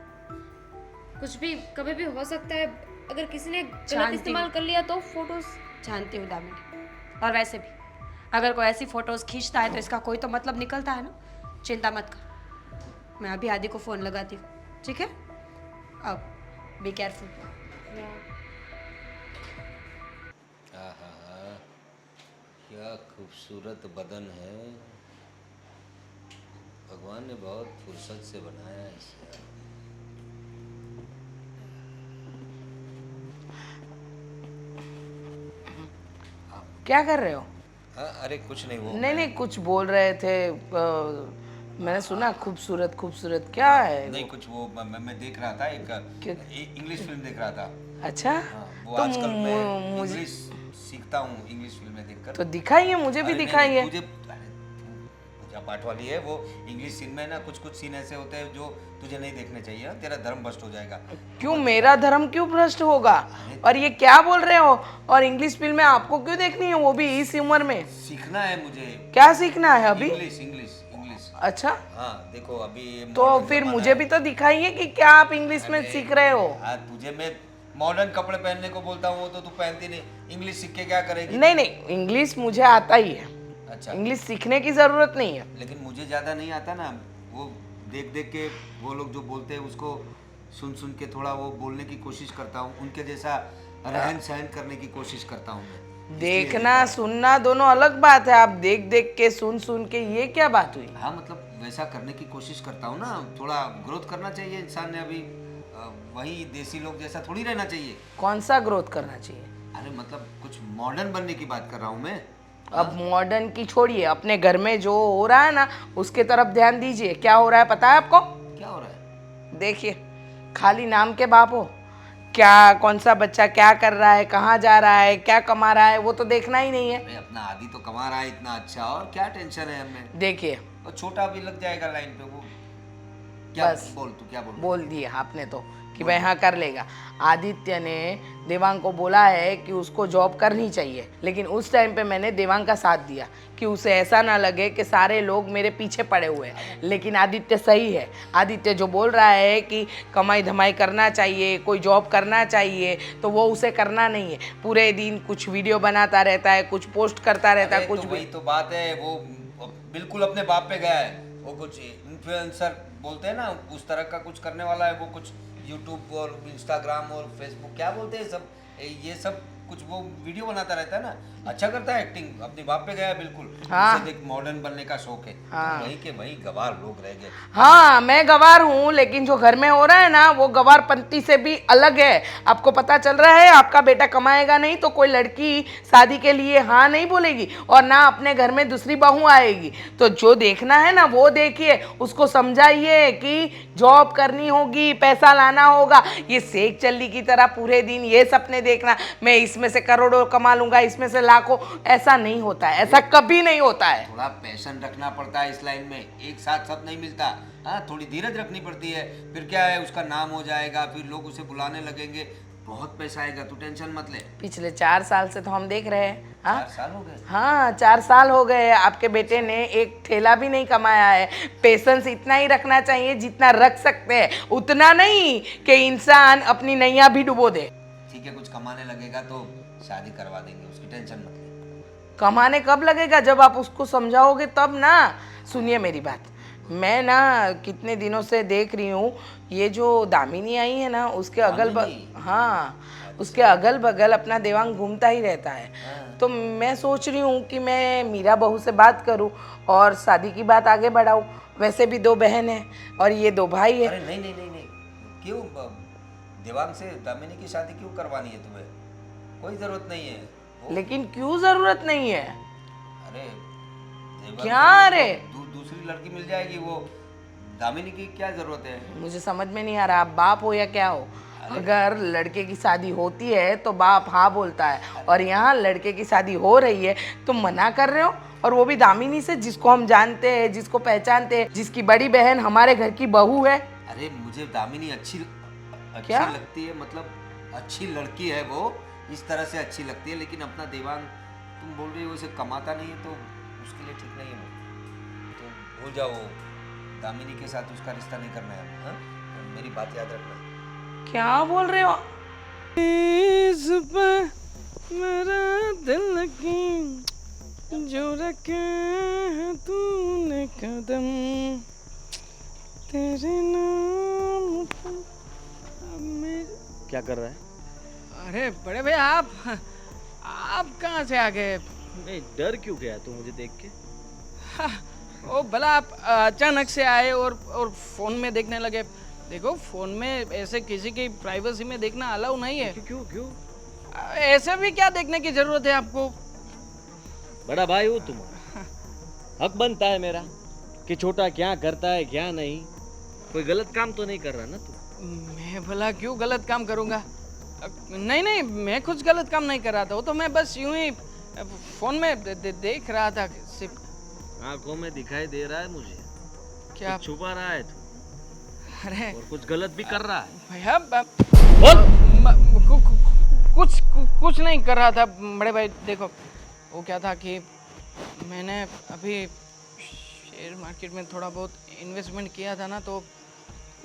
कुछ भी कभी भी हो सकता है। अगर किसी ने गलत जानती इस्तेमाल हूँ। कर लिया तो फोटोज। जानती हूँ दामिनी, और वैसे भी अगर कोई ऐसी फोटोज खींचता है तो इसका कोई तो मतलब निकलता है ना। चिंता मत कर, मैं अभी आदि को फ़ोन लगाती हूँ, ठीक है? अब बी केयरफुल। आहा, क्या खूबसूरत बदन है। भगवान ने बहुत फुर्सत से बनाया है इसे। क्या कर रहे हो? हाँ, अरे कुछ नहीं, वो नहीं नहीं, कुछ बोल रहे थे, मैंने सुना खूबसूरत खूबसूरत, क्या है नहीं वो? कुछ वो मैं देख रहा था, क्या? एक इंग्लिश फिल्म देख रहा था। अच्छा, हाँ, वो तो आजकल मैं मुझे इंग्लिश सीखता हूँ इंग्लिश फिल्में देखकर। तो दिखाइए, मुझे भी अरे नहीं, दिखाइए। तुझे अरे तू पूजा पाठ वाली है, वो इंग्लिश सीन में ना कुछ कुछ सीन ऐसे होते हैं जो तुझे नहीं देखने चाहिए, तेरा धर्म भ्रष्ट हो जाएगा। क्यों, मेरा धर्म क्यों भ्रष्ट होगा? और ये क्या बोल रहे हो? और इंग्लिश फिल्में आपको क्यों देखनी है, वो भी इस उम्र में? सीखना है मुझे। क्या सीखना है अभी? English English English. अच्छा, हाँ देखो अभी ये तो modern फिर जमाना मुझे है। भी तो दिखाइए कि क्या आप इंग्लिश में अरे सीख रहे हो। यार, तुझे मैं मॉडर्न कपड़े पहनने को बोलता हूँ, वो तो तू पहनती नहीं। इंग्लिश सीख के क्या करेगी? नहीं नहीं, इंग्लिश मुझे आता ही है, अच्छा, इंग्लिश सीखने की जरूरत नहीं है। लेकिन मुझे ज़्यादा नहीं आता ना। वो देख देख के वो लोग जो बोलते हैं उसको सुन सुन के थोड़ा वो बोलने की कोशिश करता हूँ, उनके जैसा रहन सहन करने की कोशिश करता हूँ मैं। देखना सुनना दोनों अलग बात है। आप देख देख के सुन सुन के ये क्या बात हुई? हाँ मतलब वैसा करने की कोशिश करता हूँ ना, थोड़ा ग्रोथ करना चाहिए इंसान ने। अभी वही देसी लोग जैसा थोड़ी रहना चाहिए। कौन सा ग्रोथ करना चाहिए? अरे मतलब कुछ मॉडर्न बनने की बात कर रहा हूँ मैं। अब मॉडर्न की छोड़िए, अपने घर में जो हो रहा है ना उसके तरफ ध्यान दीजिए। क्या हो रहा है पता है आपको? क्या हो रहा है? देखिए, खाली नाम के बाप हो क्या? कौन सा बच्चा क्या कर रहा है, कहाँ जा रहा है, क्या कमा रहा है, वो तो देखना ही नहीं है। अरे अपना आदि तो कमा रहा है इतना अच्छा, और क्या टेंशन है हमें? देखिए, और छोटा भी लग जाएगा लाइन पे वो। क्या बस। बोल, तू क्या बोल? बोल दिया आपने तो कि भाई हाँ कर लेगा। आदित्य ने देवांग को बोला है कि उसको जॉब करनी चाहिए, लेकिन उस टाइम पे मैंने देवांग का साथ दिया कि उसे ऐसा ना लगे कि सारे लोग मेरे पीछे पड़े हुए हैं। लेकिन आदित्य सही है, आदित्य जो बोल रहा है कि कमाई धमाई करना चाहिए, कोई जॉब करना चाहिए, तो वो उसे करना नहीं है। पूरे दिन कुछ वीडियो बनाता रहता है, कुछ पोस्ट करता रहता है, अरे कुछ तो भी। वही तो बात है, वो बिल्कुल अपने बाप पे गया है। वो कुछ इन्फ्लुएंसर बोलते हैं ना, उस तरह का कुछ करने वाला है वो। कुछ यूट्यूब और इंस्टाग्राम और फेसबुक क्या बोलते हैं सब, ये सब कुछ वो वीडियो बनाता रहता है ना, अच्छा करता है एक्टिंग, अपने बाप पे गया बिल्कुल। हाँ। उसे देख मॉडर्न बनने का शौक है। हाँ। वही के वही गवार लोग रह गए। हाँ मैं गवार हूँ, लेकिन जो घर में हो रहा है ना वो गवारपंती से भी अलग है। आपको पता चल रहा है, आपका बेटा कमाएगा नहीं तो कोई लड़की शादी के लिए हाँ नहीं बोलेगी, और ना अपने घर में दूसरी बहू आएगी। तो जो देखना है ना वो देखिए, उसको समझाइए कि जॉब करनी होगी, पैसा लाना होगा। ये शेख चल्ली की तरह पूरे दिन ये सपने देखना, मैं इसमें से करोड़ों कमा लूंगा, इसमें से लाखों, ऐसा नहीं होता है, ऐसा कभी नहीं होता है। थोड़ा पैशन रखना पड़ता है इस लाइन में, एक साथ सब नहीं मिलता। हाँ, थोड़ी धीरज रखनी पड़ती है। फिर क्या है, उसका नाम हो जाएगा, फिर लोग उसे बुलाने लगेंगे, बहुत पैसा आएगा, तू टेंशन मत ले। पिछले 4 साल से तो हम देख रहे हैं। हाँ 4 साल हो गए। हाँ 4 साल हो गए, आपके बेटे ने एक ठेला भी नहीं कमाया है। पेशेंस इतना ही रखना चाहिए जितना रख सकते हैं, उतना नहीं कि इंसान अपनी नैया भी डुबो दे। ठीक है, कुछ कमाने लगेगा तो शादी करवा देंगे, उसकी टेंशन मत ले। कमाने कब लगेगा, जब आप उसको समझाओगे तब ना। सुनिए मेरी बात, मैं ना कितने दिनों से देख रही हूँ, ये जो दामिनी आई है ना, उसके अगल दामिनी? हाँ उसके अगल बगल अपना देवांग घूमता ही रहता है। तो मैं सोच रही हूँ कि मैं मीरा बहू से बात करूँ और शादी की बात आगे बढ़ाऊँ। वैसे भी 2 बहन हैं और ये 2 भाई है। अरे नहीं नहीं नहीं नहीं, क्यों देवांग से दामिनी की शादी क्यों करवानी है तुम्हें? कोई जरूरत नहीं है। लेकिन क्यों जरूरत नहीं है? अरे देवांग क्या से अरे? दूसरी लड़की मिल जाएगी, वो दामिनी की क्या जरूरत है? मुझे समझ में नहीं आ रहा, आप बाप हो या क्या हो? अगर लड़के की शादी होती है तो बाप हाँ बोलता है, और यहाँ लड़के की शादी हो रही है तो मना कर रहे हो, और वो भी दामिनी से, जिसको हम जानते हैं, जिसको पहचानते हैं, जिसकी बड़ी बहन हमारे घर की बहू है। अरे मुझे दामिनी अच्छी क्या? लगती है, मतलब अच्छी लड़की है वो, इस तरह से अच्छी लगती है। लेकिन अपना देवांग तुम बोल रही हो उसे कमाता नहीं है, तो उसके लिए ठीक नहीं है वो। तो भूल जाओ, दामिनी के साथ उसका रिश्ता नहीं करना है। हाँ, मेरी बात याद रखना। क्या बोल रहे हो? इस पे मेरा दिल की जो रखे है तूने कदम, तेरे नाम पर क्या कर रहा है? अरे बड़े भैया, आप कहाँ से आ गए? नहीं, डर क्यों गया तू मुझे देख के? ओ भला आप अचानक से आए और फोन में देखने लगे। देखो, फोन में ऐसे किसी की प्राइवेसी में देखना अलाउ नहीं है। क्यों क्यों? ऐसे भी क्या देखने की जरूरत है आपको? बड़ा भाई हूँ तुम्हारा, हक बनता है मेरा कि छोटा क्या करता है क्या नहीं। कोई गलत काम तो नहीं कर रहा ना तू? मैं भला क्यों गलत काम करूँगा? नहीं नहीं, मैं कुछ गलत काम नहीं कर रहा था, वो तो मैं बस यूं ही फोन में देख रहा था सिर्फ। आंखों में दिखाई दे रहा है मुझे। क्या? कुछ छुपा रहा है तू अरे और कुछ गलत भी कर रहा है। भैया, बोल। कुछ नहीं कर रहा था बड़े भाई। देखो, वो क्या था कि मैंने अभी शेयर मार्केट में थोड़ा बहुत इन्वेस्टमेंट किया था ना, तो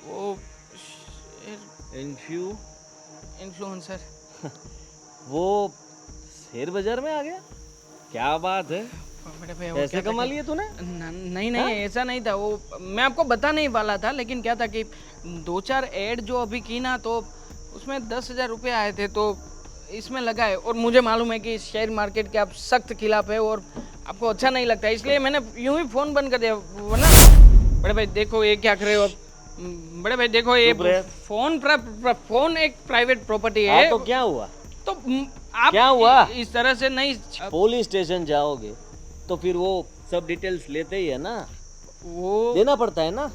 वो इन्फ्लुएंसर वो शेयर बाजार में आ गया? क्या बात है, बड़े भैया, पैसे कमा लिए तूने? नहीं नहीं, ऐसा नहीं था। वो मैं आपको बता नहीं वाला था, लेकिन क्या था कि 2-4 ऐड जो अभी की ना, तो उसमें 10,000 रुपये आए थे, तो इसमें लगाए। और मुझे मालूम है कि शेयर मार्केट के आप सख्त खिलाफ है और आपको अच्छा नहीं लगता, इसलिए मैंने यूं ही फ़ोन बंद कर दिया। वरना बड़े भाई देखो, ये क्या कर रहे हो आप? बड़े भाई देखो, ये फ़ोन एक प्राइवेट प्रॉपर्टी है। तो क्या हुआ? तो आप क्या हुआ? इस तरह से नहीं। पुलिस स्टेशन जाओगे तो फिर वो सब डिटेल्स लेते ही है ना, वो देना पड़ता है ना।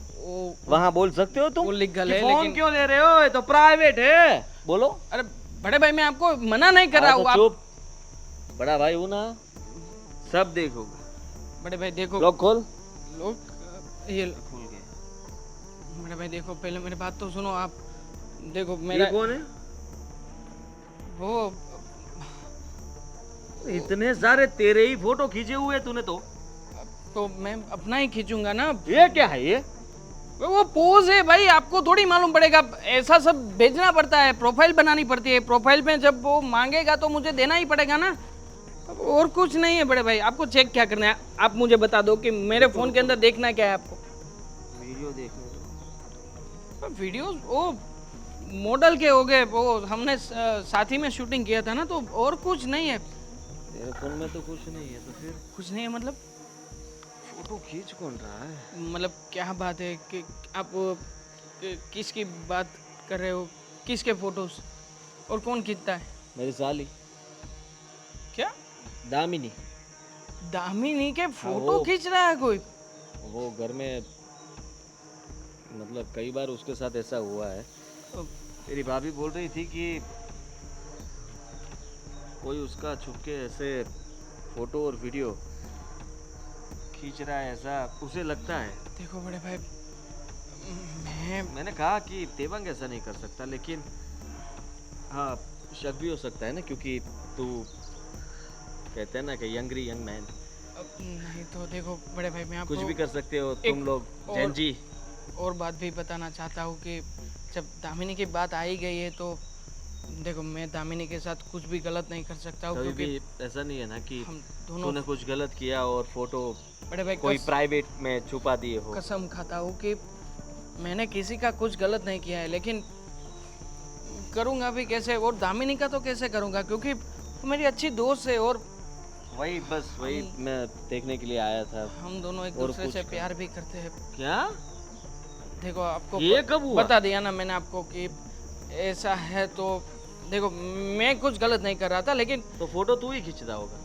वहाँ बोल सकते हो तुम वो लीगल कि है, फोन लेकिन क्यों ले रहे हो, ये तो प्राइवेट है। बोलो। अरे बड़े भाई, मैं आपको मना नहीं कर रहा हाँ, हूँ। तो आप चुप, बड़ा भाई हूँ ना, सब देखोगे। बड़े भाई देखो, लॉक खोल। लोग ये खुल गए। बड़े भाई देखो, पहले मेरी बात तो सुनो। आप देखो, ये मेरा कौन है? वो इतने सारे तेरे ही फोटो खींचे हुए तूने तो मैं अपना ही खींचूंगा ना। ये क्या है ये? वो पोज है भाई, आपको थोड़ी मालूम पड़ेगा। ऐसा सब भेजना पड़ता है, प्रोफाइल बनानी पड़ती है। प्रोफाइल में जब वो मांगेगा तो मुझे देना ही पड़ेगा ना, और कुछ नहीं है। बड़े भाई, आपको चेक क्या करना है, आप मुझे बता दो कि मेरे फोन के अंदर देखना क्या है आपको। वीडियो देखने दो। वीडियोस वो मॉडल के हो गए, वो हमने साथ ही में शूटिंग किया था ना, तो और कुछ नहीं है। तेरे फोन में तो कुछ नहीं है, तो फिर कुछ नहीं है मतलब? फोटो खींच कौन रहा है? मतलब क्या बात है कि आप किसकी बात कर रहे हो? किसके फोटोज? और कौन खींचता है? मेरी साली क्या? दामिनी। दामिनी के फोटो वो- खींच रहा है कोई? वो घर में मतलब कई बार उसके साथ ऐसा हुआ है। मेरी भाभी बोल रही थी कि कोई उसका छुप के ऐसे फोटो और वीडियो खींच रहा है, ऐसा उसे लगता है। देखो बड़े भाई, मैंने कहा कि देवांग ऐसा नहीं कर सकता, लेकिन हाँ शक भी हो सकता है ना, क्योंकि तू कहते हैं ना कि यंगरी यंग मैन, नहीं तो देखो बड़े भाई, मैं आपको कुछ भी कर सकते हो तुम एक लोग। और- जैन जी, और बात भी बताना चाहता हूँ कि जब दामिनी की बात आ ही गई है तो देखो, मैं दामिनी के साथ कुछ भी गलत नहीं कर सकता हूँ, कभी क्योंकि भी ऐसा नहीं है ना कि हम दोनों तूने कुछ गलत किया और फोटो बड़े भाई कोई प्राइवेट में छुपा दिए हो। कसम खाता हूँ कि मैंने किसी का कुछ गलत नहीं किया है, लेकिन करूँगा भी कैसे? और दामिनी का तो कैसे करूँगा, क्योंकि वो मेरी अच्छी दोस्त है और वही बस वही मैं देखने के लिए आया था। हम दोनों एक और दूसरे कुछ से का- प्यार भी करते हैं। क्या? देखो आपको ये कब हुआ? बता दिया ना मैंने आपको कि ऐसा है, तो देखो मैं कुछ गलत नहीं कर रहा था, लेकिन तो फोटो तू ही खींचता होगा।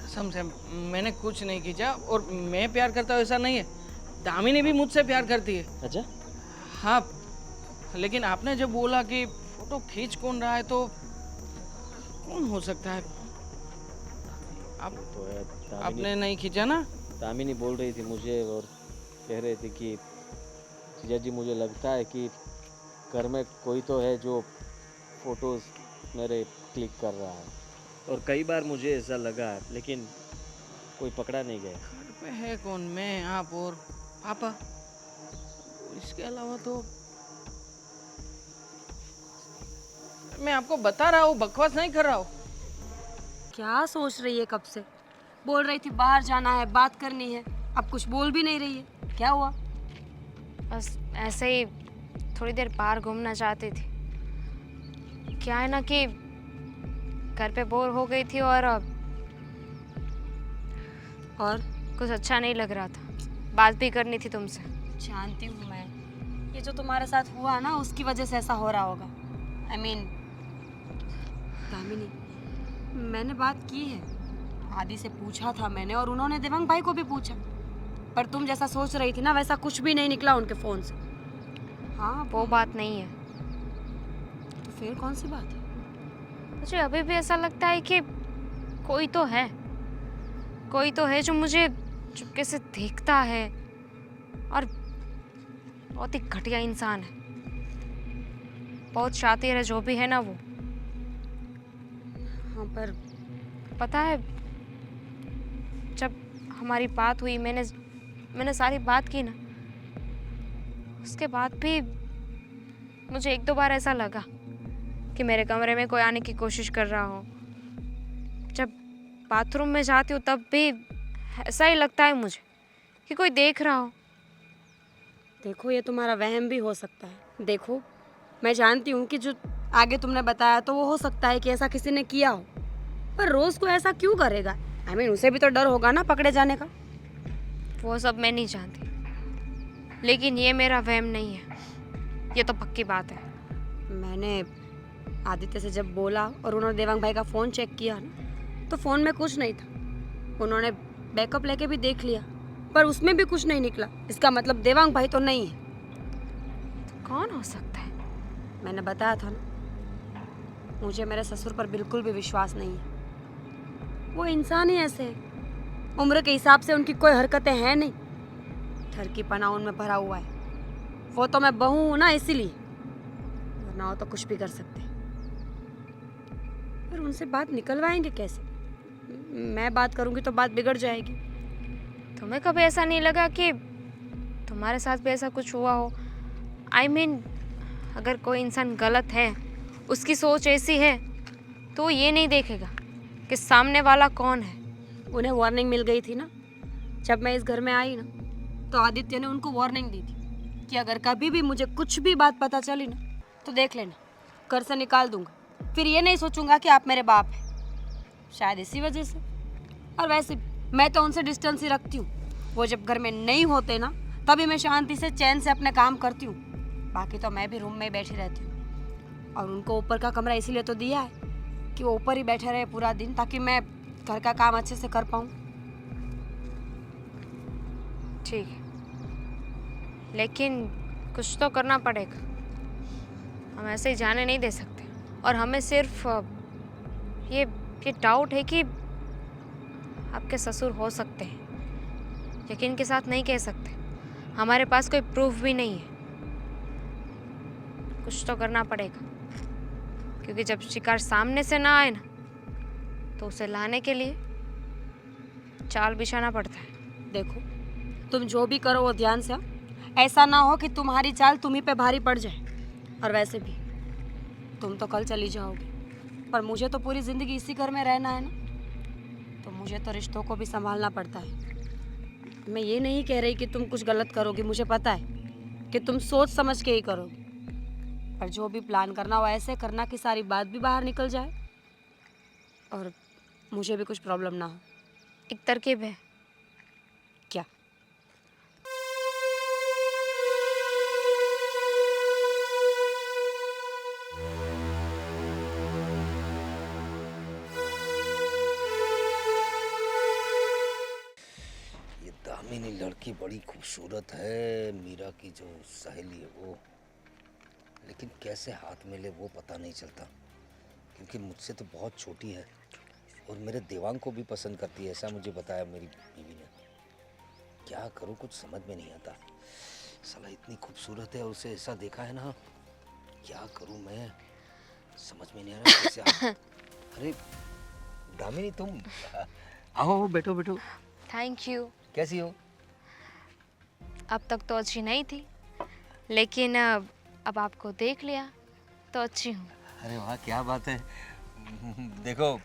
कसम से मैंने कुछ नहीं खींचा। और मैं प्यार करता हूँ ऐसा नहीं है, दामिनी भी मुझसे प्यार करती है। अच्छा, हाँ, लेकिन आपने जब बोला कि फोटो खींच कौन रहा है, तो कौन हो सकता है? आप तो है दामिनी। आपने नहीं खींचा ना? दामिनी बोल रही थी मुझे और कह रही थी कि जीजा जी मुझे लगता है कि घर में कोई तो है जो फोटोज मेरे क्लिक कर रहा है, और कई बार मुझे ऐसा लगा है, लेकिन कोई पकड़ा नहीं गया। घर पे है कौन? मैं, आप और पापा। इसके अलावा तो मैं आपको बता रहा हूँ, बकवास नहीं कर रहा हूँ। क्या सोच रही है कब से? बोल रही थी बाहर जाना है, बात करनी है, अब कुछ बोल भी नहीं रही है। क्या हुआ? बस ऐसे ही थोड़ी देर बाहर घूमना चाहती थी। क्या है ना कि घर पे बोर हो गई थी और कुछ अच्छा नहीं लग रहा था। बात भी करनी थी तुमसे। जानती हूँ मैं, ये जो तुम्हारे साथ हुआ ना, उसकी वजह से ऐसा हो रहा होगा। I mean, दामिनी, मैंने बात की है, आदि से पूछा था मैंने, और उन्होंने देवांग भाई को भी पूछा, पर तुम जैसा सोच रही थी ना, वैसा कुछ भी नहीं निकला उनके फ़ोन से। हाँ, वो बात नहीं है। तो फिर कौन सी बात है? मुझे अभी भी ऐसा लगता है कि कोई तो है, कोई तो है जो मुझे चुपके से देखता है, और बहुत ही घटिया इंसान है, बहुत शातिर है जो भी है ना वो। हाँ, पर पता है, जब हमारी बात हुई, मैंने सारी बात की ना, उसके बाद भी मुझे एक दो बार ऐसा लगा कि मेरे कमरे में कोई आने की कोशिश कर रहा हो। जब बाथरूम में जाती हूँ तब भी ऐसा ही लगता है मुझे कि कोई देख रहा हो। देखो, ये तुम्हारा वहम भी हो सकता है। देखो, मैं जानती हूँ कि जो आगे तुमने बताया तो वो हो सकता है कि ऐसा किसी ने किया हो, पर रोज़ को ऐसा क्यों करेगा? I mean, उसे भी तो डर होगा ना पकड़े जाने का। वो सब मैं नहीं जानती, लेकिन ये मेरा वहम नहीं है, ये तो पक्की बात है। मैंने आदित्य से जब बोला और उन्होंने देवांग भाई का फ़ोन चेक किया ना, तो फ़ोन में कुछ नहीं था। उन्होंने बैकअप लेके भी देख लिया, पर उसमें भी कुछ नहीं निकला। इसका मतलब देवांग भाई तो नहीं है। तो कौन हो सकता है? मैंने बताया था ना, मुझे मेरे ससुर पर बिल्कुल भी विश्वास नहीं है। वो इंसान ही ऐसे है, उम्र के हिसाब से उनकी कोई हरकतें हैं नहीं, ठरकी पना उनमें भरा हुआ है। वो तो मैं बहू हूँ ना, इसीलिए, वरना हो तो कुछ भी कर सकते हैं। पर उनसे बात निकलवाएंगे कैसे? मैं बात करूँगी तो बात बिगड़ जाएगी। तुम्हें कभी ऐसा नहीं लगा कि तुम्हारे साथ भी ऐसा कुछ हुआ हो? I mean, अगर कोई इंसान गलत है, उसकी सोच ऐसी है, तो वो ये नहीं देखेगा कि सामने वाला कौन है। उन्हें वार्निंग मिल गई थी ना, जब मैं इस घर में आई ना, तो आदित्य ने उनको वार्निंग दी थी कि अगर कभी भी मुझे कुछ भी बात पता चली ना, तो देख लेना, घर से निकाल दूंगा, फिर ये नहीं सोचूंगा कि आप मेरे बाप हैं। शायद इसी वजह से। और वैसे मैं तो उनसे डिस्टेंस ही रखती हूँ। वो जब घर में नहीं होते ना, तभी मैं शांति से चैन से अपने काम करती हूँ। बाकी तो मैं भी रूम में ही बैठी रहती हूँ। और उनको ऊपर का कमरा इसीलिए तो दिया है कि वो ऊपर ही बैठे रहे पूरा दिन, ताकि मैं घर का काम अच्छे से कर पाऊँ। ठीक है, लेकिन कुछ तो करना पड़ेगा। हम ऐसे ही जाने नहीं दे सकते। और हमें सिर्फ ये डाउट है कि आपके ससुर हो सकते हैं। यकीन के साथ नहीं कह सकते, हमारे पास कोई प्रूफ भी नहीं है। कुछ तो करना पड़ेगा, क्योंकि जब शिकार सामने से ना आए ना, तो उसे लाने के लिए चाल बिछाना पड़ता है। देखो, तुम जो भी करो वो ध्यान से, ऐसा ना हो कि तुम्हारी चाल तुम्ही पे भारी पड़ जाए। और वैसे भी तुम तो कल चली जाओगी, पर मुझे तो पूरी ज़िंदगी इसी घर में रहना है ना, तो मुझे तो रिश्तों को भी संभालना पड़ता है। मैं ये नहीं कह रही कि तुम कुछ गलत करोगी, मुझे पता है कि तुम सोच समझ के ही करोगी, पर जो भी प्लान करना हो ऐसे करना कि सारी बात भी बाहर निकल जाए और मुझे भी कुछ प्रॉब्लम ना हो। एक तरकीब है। क्या? ये दामिनी लड़की बड़ी खूबसूरत है, मीरा की जो सहेली है वो, लेकिन कैसे हाथ मिले वो पता नहीं चलता, क्योंकि मुझसे तो बहुत छोटी है और मेरे देवांग को भी पसंद करती है, ऐसा मुझे बताया मेरी बीवी ने। क्या करूं, कुछ समझ में नहीं आता। साला इतनी खूबसूरत है और उसे ऐसा देखा है ना, क्या करूं मैं, समझ में नहीं आ रहा कैसे। अरे दामिनी, तुम आओ, बैठो बैठो। Thank you. कैसी हो? अब तक तो अच्छी नहीं थी, लेकिन अब आपको देख लिया तो अच्छी हूँ। अरे वाह, क्या बात है। देखो,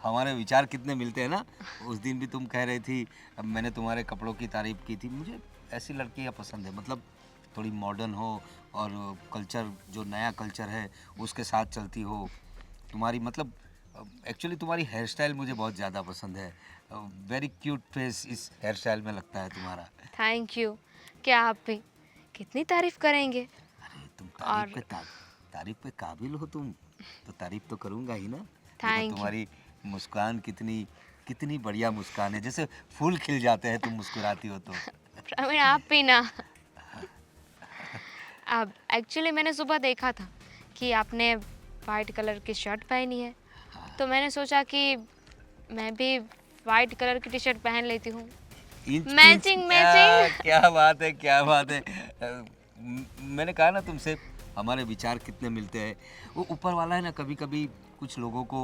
हमारे विचार कितने मिलते हैं ना। उस दिन भी तुम कह रही थी, अब मैंने तुम्हारे कपड़ों की तारीफ की थी। मुझे ऐसी लड़कियाँ पसंद है, मतलब थोड़ी मॉडर्न हो और कल्चर, जो नया कल्चर है उसके साथ चलती हो। तुम्हारी मतलब एक्चुअली तुम्हारी हेयर स्टाइल मुझे बहुत ज़्यादा पसंद है। वेरी क्यूट फेस इस हेयर स्टाइल में लगता है तुम्हारा। Thank you. क्या आप भी कितनी तारीफ करेंगे। अरे तुम तारीफ पे काबिल हो तुम, तो तारीफ तो करूँगा ही ना। देखो Thank you. तुम्हारी मुस्कान कितनी बढ़िया मुस्कान है, जैसे फूल खिल जाते हैं तुम मुस्कुराती हो तो। प्रवीण, आप भी ना। अब एक्चुअली मैंने सुबह देखा था कि आपने वाइट कलर की शर्ट पहनी है, तो मैंने सोचा कि मैं भी वाइट कलर की टी शर्ट पहन लेती हूँ। मैचिंग। क्या बात है, क्या बात है। मैंने कहा ना तुमसे, हमारे विचार कितने मिलते हैं। वो ऊपर वाला है ना, कभी कभी कुछ लोगों को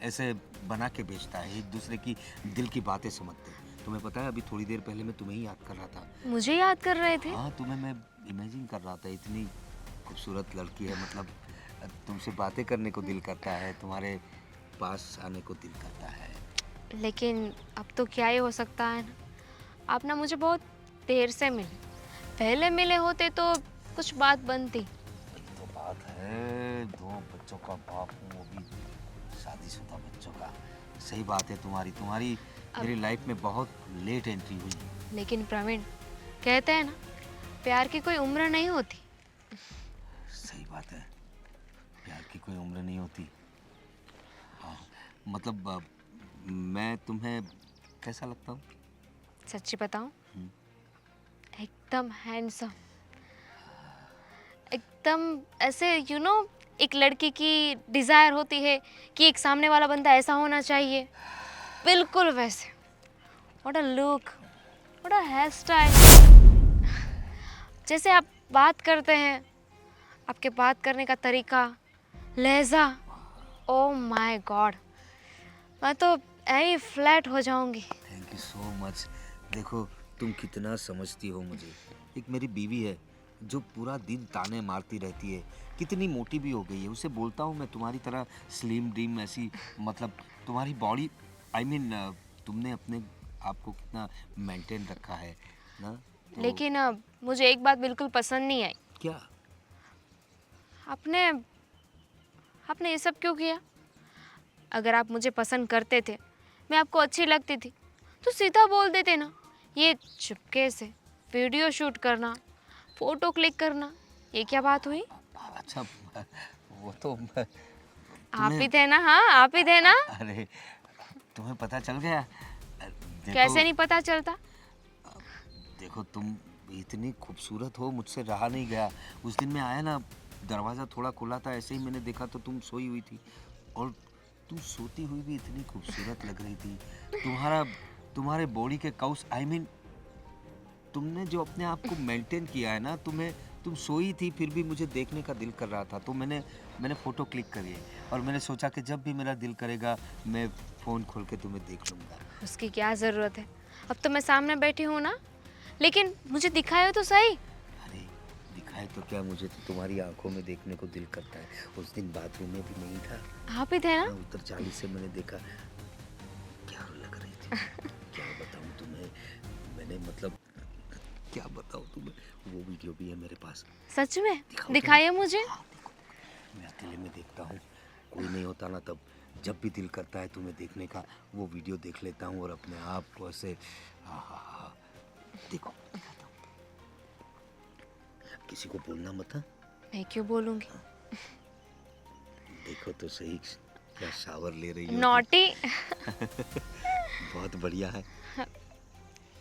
ऐसे बना के भेजता है, एक दूसरे की दिल की बातें समझते हैं। तुम्हें पता है, अभी थोड़ी देर पहले मैं तुम्हें ही याद कर रहा था। मुझे याद कर रहे थे? हाँ, तुम्हें मैं इमेजिन कर रहा था। इतनी खूबसूरत लड़की है, मतलब तुमसे बातें करने को दिल करता है, तुम्हारे पास आने को दिल करता है। लेकिन अब तो क्या ही हो सकता है ना, आप ना मुझे बहुत देर से मिले। पहले मिले होते तो कुछ बात बनती। वही तो बात है, 2 बच्चों का बाप हूँ, वो भी शादीशुदा बच्चों का। सही बात है तुम्हारी मेरी लाइफ में बहुत लेट एंट्री हुई है। लेकिन प्रवीण, कहते हैं ना, प्यार की कोई उम्र नहीं होती। सही बात है, प्यार की कोई उम्र नहीं होती। हाँ, मतलब मैं तुम्हें कैसा लगता हूँ? सच्ची बताऊं, एकदम हैंडसम, एकदम ऐसे एक लड़की की डिज़ायर होती है कि एक सामने वाला बंदा ऐसा होना चाहिए, बिल्कुल वैसे। What a look, what a hair style. जैसे आप बात करते हैं, आपके बात करने का तरीका, लहजा, ओ माय गॉड, मैं तो ऐसे फ्लैट हो जाऊंगी। Thank you so much. देखो तुम कितना समझती हो मुझे। एक मेरी बीवी है जो पूरा दिन ताने मारती रहती है, कितनी मोटी भी हो गई है। उसे बोलता हूँ मैं, तुम्हारी तरह स्लिम ड्रीम ऐसी, मतलब तुम्हारी बॉडी, आई मीन तुमने अपने आप को कितना मेंटेन रखा है ना। तो लेकिन मुझे एक बात बिल्कुल पसंद नहीं आई। क्या? आपने आपने ये सब क्यों किया? अगर आप मुझे पसंद करते थे, मैं आपको अच्छी लगती थी, तो सीधा बोल देते ना। ये चुपके से वीडियो शूट करना, फ़ोटो क्लिक करना, ये क्या बात हुई? अच्छा वो तो आप ही थे ना? हाँ, आप ही थे ना? अरे तुम्हें पता चल गया? कैसे नहीं पता चलता? देखो तुम इतनी खूबसूरत हो, मुझसे रहा नहीं गया। उस दिन मैं आया ना, दरवाज़ा थोड़ा खुला था, ऐसे ही मैंने देखा तो तुम सोई हुई थी, और तुम सोती हुई भी इतनी खूबसूरत लग रही थी। तुम्हारे बॉडी के कर्व्स, आई मीन तुमने जो अपने आप को मेंटेन किया है ना, तुम सोई थी फिर भी मुझे देखने का दिल कर रहा था, तो मैंने फ़ोटो क्लिक करी है, और मैंने सोचा कि जब भी मेरा दिल करेगा मैं फ़ोन खोल के तुम्हें देख लूँगा। उसकी क्या ज़रूरत है? अब तो मैं सामने बैठी हूँ ना, लेकिन मुझे दिखाओ तो सही। अरे दिखाए तो क्या, मुझे तो तुम्हारी आंखों में देखने को दिल करता है। उस दिन बाथरूम में भी नहीं था, आप ही थे ना? उधर चाली से मैंने देखा, क्या लग रही थी। क्या बताऊँ तुम्हें, मैंने मतलब क्या बताऊँ तुम्हें, वो वीडियो भी है मेरे पास। सच में? दिखाओ दिखाइए मुझे। हाँ, देखो, मैं अकेले में देखता हूँ, कोई नहीं होता ना, तब जब भी दिल करता है तुम्हें देखने का, वो वीडियो देख लेता हूँ और अपने आप को ऐसे देखो दिखाता हूँ। किसी को बोलना मत हाँ? मैं क्यों बोलूँगी? देखो तो सही, क्या शावर ले रही हो तुम। नॉटी। बहुत बढ़िया है।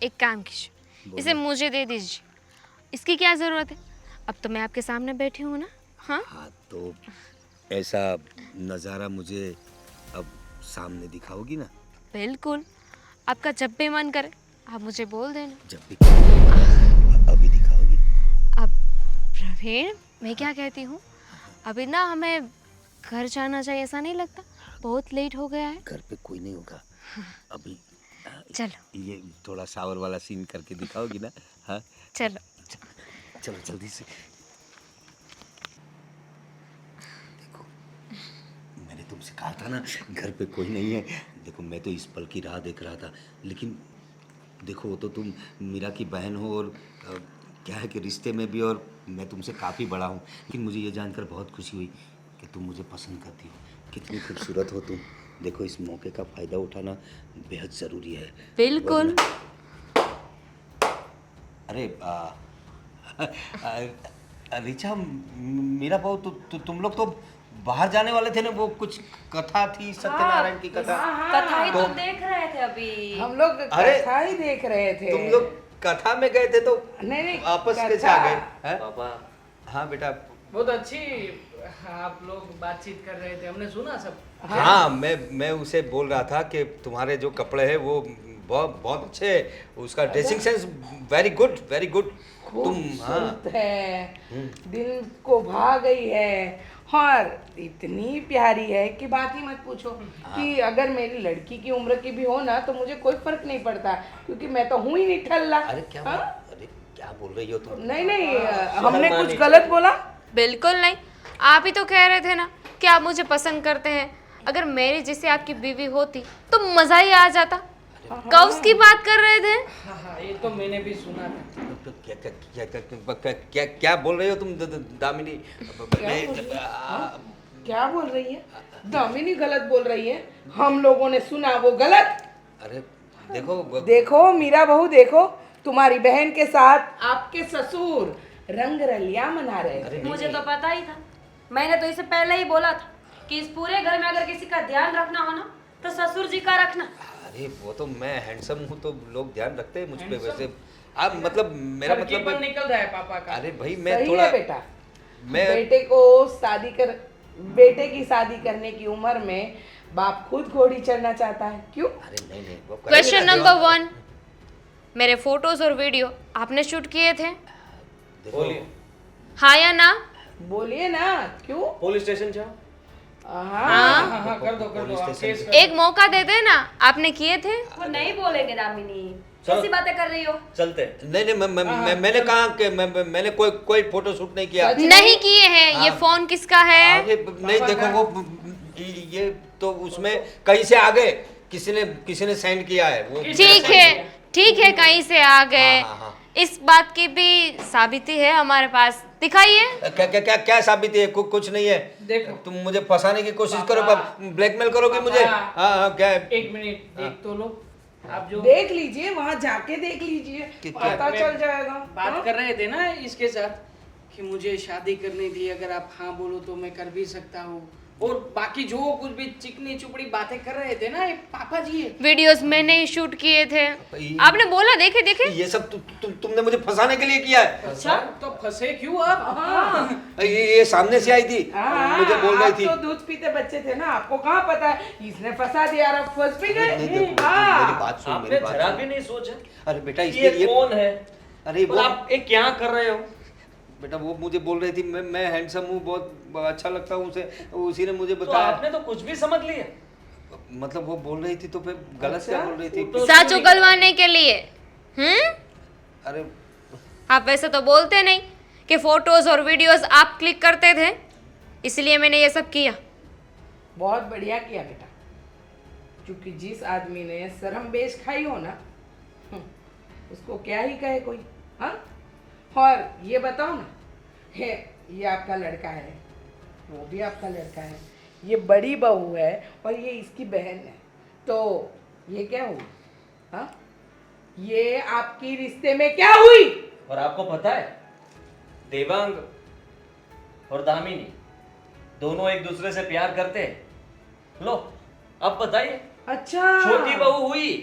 एक काम कीजिए, इसे मुझे दे दीजिए। इसकी क्या ज़रूरत है? अब तो मैं आपके सामने बैठी हूँ ना। हाँ, हाँ तो ऐसा नज़ारा मुझे अब सामने दिखाओगी ना? बिल्कुल। आपका जब भी मन करे आप मुझे बोल देना। जब भी अभी दिखाओगी? अब प्रवीण, मैं क्या कहती हूँ, अभी ना हमें घर जाना चाहिए, ऐसा नहीं लगता? बहुत लेट हो गया है। घर पे कोई नहीं होगा अभी। चलो ये थोड़ा शावर वाला सीन करके दिखाओगी ना? हाँ चलो। चलो जल्दी से। देखो मैंने तुमसे कहा था ना घर पे कोई नहीं है। देखो मैं तो इस पल की राह देख रहा था, लेकिन देखो वो तो तुम मीरा की बहन हो, और क्या है कि रिश्ते में भी, और मैं तुमसे काफ़ी बड़ा हूँ, लेकिन मुझे ये जानकर बहुत खुशी हुई कि तुम मुझे पसंद करती हो। कितनी खूबसूरत हो तुम। देखो इस मौके का फ़ायदा उठाना बेहद ज़रूरी है। बिल्कुल। अरे रिचा, मीरा बहू, तुम लोग तो बाहर जाने वाले थे ना, वो कुछ कथा थी, सत्यनारायण की कथा। कथा ही तो तो- देख रहे थे अभी। हम लोग अरे, कथा ही देख रहे थे। तुम लोग कथा में गए थे तो नहीं, आपस कथा। कैसे आ गए हैं? पापा हाँ बेटा। बहुत अच्छी आप लोग बातचीत कर रहे थे, हमने सुना सब। हाँ मैं उसे बोल रहा था कि तुम्हारे जो कपड़े हैं वो बहुत बहुत अच्छे हैं, उसका dressing sense very good very good. तुम हाँ खूबसूरत है, दिल को भा गई है, और इतनी प्यारी है कि बात ही मत पूछो। कि अगर मेरी लड़की की उम्र की भी हो ना तो मुझे कोई फर्क नहीं पड़ता, क्योंकि मैं तो हूँ ही नहीं ठल्ला। अरे क्या हाँ? अरे क्या बोल रही हो तुम? नहीं हमने कुछ गलत बोला? बिल्कुल नहीं। आप ही तो कह रहे थे ना कि आप मुझे पसंद करते हैं। अगर मेरी जैसे आपकी बीवी होती तो मज़ा ही आ जाता। कब की बात कर रहे थे? हाँ, ये तो मैंने भी सुना था। तो क्या बोल रही हो तुम दामिनी? क्या बोल रही है? दामिनी गलत बोल रही है, हम लोगों ने सुना वो गलत। अरे देखो देखो मीरा बहू, देखो तुम्हारी बहन के साथ आपके ससुर रंग रलिया मना रहे थे। मुझे तो पता ही था, मैंने तो इसे पहले ही बोला था कि इस पूरे घर में अगर किसी का ध्यान रखना हो ना तो ससुर जी का रखना। अरे वो तो मैं हैंडसम हूँ तो लोग ध्यान रखते हैं मुझ पे। वैसे आप मतलब मेरा लड़कीपन मतलब निकल रहा है पापा का। अरे भाई मैं सही थोड़ा है बेटा, मैं बेटे की शादी करने की उम्र में बाप खुद घोड़ी चढ़ना चाहता है, क्यों? अरे नहीं वो करेंगे क्वेश्चन ना, नंबर जवाब- 1, मेरे फोटोज और वीडियो आपने शूट किए थे? देखो हाँ या ना? बोलिए ना, क्यों? पुलिस स्टेशन जाओ। हाँ कर दो पुलिस आप स्टेशन केस एक मौका दे दे ना, आपने किए थे? वो नहीं बोलेंगे दामिनी, कैसी बातें कर रही हो? चलते। नहीं मैंने कहा कि मैंने कोई फोटो शूट नहीं किया। नहीं किए हैं। ये फोन किसका है? आगे नहीं देखो वो ये तो उसमें कहीं से आ गए, किसी ने सेंड किया है वो। ठीक है, ठीक है कहीं से आ गए, हाँ, हाँ। इस बात की भी साबिती है हमारे पास, दिखाइए। क्या क्या क्या क्या साबित है? कुछ नहीं है। देखो। तुम मुझे फंसाने की कोशिश करो, पापा। ब्लैकमेल करोगे मुझे? पापा। हाँ हाँ, क्या है? एक मिनट देख तो लो, आप जो देख लीजिए, वहां जाके देख लीजिए, क्या- पता चल जाएगा। बात हाँ? कर रहे थे ना इसके साथ कि मुझे शादी करनी थी, अगर आप हाँ बोलो तो मैं कर भी सकता हूँ, और बाकी जो कुछ भी चिकनी चुपड़ी बातें कर रहे थे ना ये पापा जी है। वीडियोस मैंने ही शूट किए थे, आपने बोला देखे देखे। ये सब तुमने मुझे फंसाने के लिए किया है। अच्छा तो फंसे क्यों आप? हाँ। ये सामने से आई थी, हाँ, मुझे बोल रही आप थी। तो दूध पीते बच्चे थे ना, आपको कहाँ पता है, इसने फंसा दिया और आप फंस भी नहीं, देखो, गए। हाँ। मेरी बात सुन, आपने मेरी बात जरा सुन। भी नहीं सोचा अरे बेटा कि इसके ये लिए कौन है अरे और वो आप ये क्या कर रहे हो? बेटा वो मुझे बोल रही थी मैं हैंडसम हूँ, बहुत अच्छा लगता हूँ उसे, उसी ने मुझे तो बताया। आपने तो कुछ भी समझ लिया। मतलब वो बोल रही थी तो फिर गलत क्या बोल रही थी? तो सच उगलवाने के लिए। अरे आप वैसे तो बोलते नहीं कि फोटोज और वीडियोस आप क्लिक करते थे, इसलिए मैंने ये सब किया। बहुत बढ़िया किया बेटा, क्योंकि जिस आदमी ने शर्म बेच खाई हो ना, उसको क्या ही कहे कोई। हाँ, और ये बताओ ना, ये आपका लड़का है, वो भी आपका लड़का है, ये बड़ी बहू है और ये इसकी बहन है, तो ये क्या हुई? हाँ, ये आपकी रिश्ते में क्या हुई? और आपको पता है देवांग और दामिनी दोनों एक दूसरे से प्यार करते हैं। लो अब बताइए, अच्छा, छोटी बहू हुई।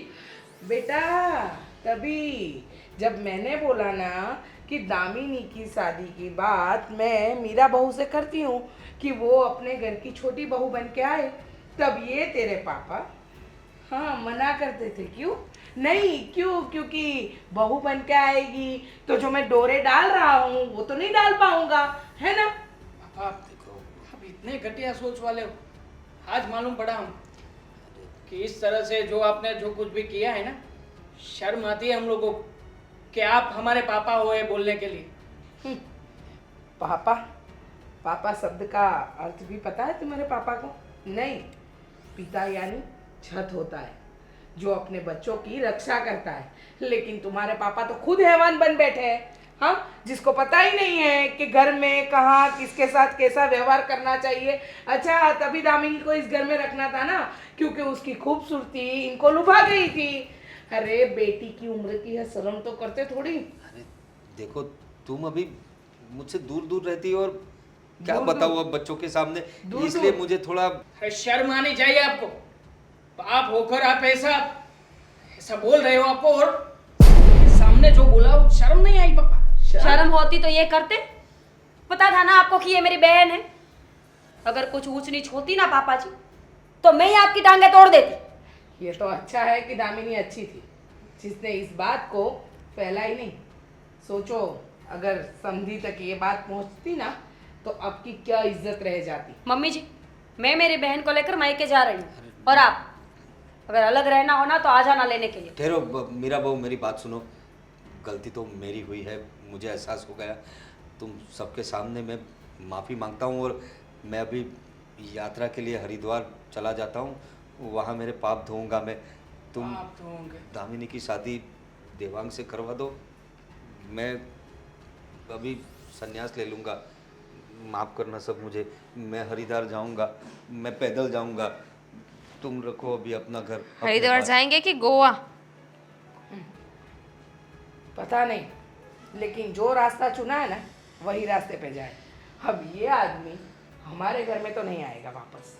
बेटा तभी जब मैंने बोला ना कि दामिनी की शादी की बात मैं मीरा बहू से करती हूँ कि वो अपने घर की छोटी बहू बन के आए, तब ये तेरे पापा हाँ मना करते थे। क्यों नहीं? क्यों? क्योंकि बहू बन के आएगी तो जो मैं डोरे डाल रहा हूँ वो तो नहीं डाल पाऊंगा, है ना? पापा आप देखो, आप इतने घटिया सोच वाले हो। आज मालूम पड़ा हम कि इस तरह से जो आपने जो कुछ भी किया है ना, शर्म आती है हम लोगों को कि आप हमारे पापा हुए बोलने के लिए। पापा, पापा शब्द का अर्थ भी पता है तुम्हारे पापा को? नहीं, पिता यानी छत होता है जो अपने बच्चों की रक्षा करता है, लेकिन तुम्हारे पापा तो खुद हैवान बन बैठे हैं। हाँ, जिसको पता ही नहीं है कि घर में कहाँ किसके साथ कैसा व्यवहार करना चाहिए। अच्छा, तभी दामिनी को इस घर में रखना था ना, क्योंकि उसकी खूबसूरती इनको लुभा गई थी। अरे बेटी की उम्र की है, शर्म तो करते थोड़ी। अरे देखो, तुम अभी मुझसे दूर दूर रहती हो और क्या दूर-दूर? बताऊँ अब बच्चों के सामने, दूर-दूर? इसलिए मुझे थोड़ा अरे शर्म आनी चाहिए आपको। बाप होकर आप ऐसा बोल रहे हो आपको, और सामने जो बोला वो शर्म नहीं आई पापा? शर्म होती तो ये करते। पता था ना आपको कि ये मेरी बहन है। अगर कुछ ऊंच नीच होती ना पापा जी, तो मैं ही आपकी टांगे तोड़ देती। ये तो अच्छा है कि दामिनी अच्छी थी जिसने इस बात को फैलाई नहीं। सोचो अगर समधी तक ये बात पहुंचती ना तो आपकी क्या इज्जत रह जाती। मम्मी जी, मैं मेरी बहन को लेकर मायके जा रही हूँ, और आप अगर अलग रहना हो ना तो आ जाना लेने के लिए। ठहरो मीरा बहू, मेरी बात सुनो। गलती तो मेरी हुई है, मुझे एहसास हो गया। तुम सबके सामने मैं माफ़ी मांगता हूँ, और मैं अभी यात्रा के लिए हरिद्वार चला जाता हूँ, वहाँ मेरे पाप धोऊंगा मैं। तुम आप तो होंगे। दामिनी की शादी देवांग से करवा दो, मैं अभी संन्यास ले लूँगा। माफ़ करना सब मुझे, मैं हरिद्वार जाऊँगा, मैं पैदल जाऊँगा। तुम रखो अभी अपना घर अपने हरिद्वार पास। जाएंगे कि गोवा? पता नहीं, लेकिन जो रास्ता चुना है ना वही रास्ते पे जाए। अब ये आदमी हमारे घर में तो नहीं आएगा वापस।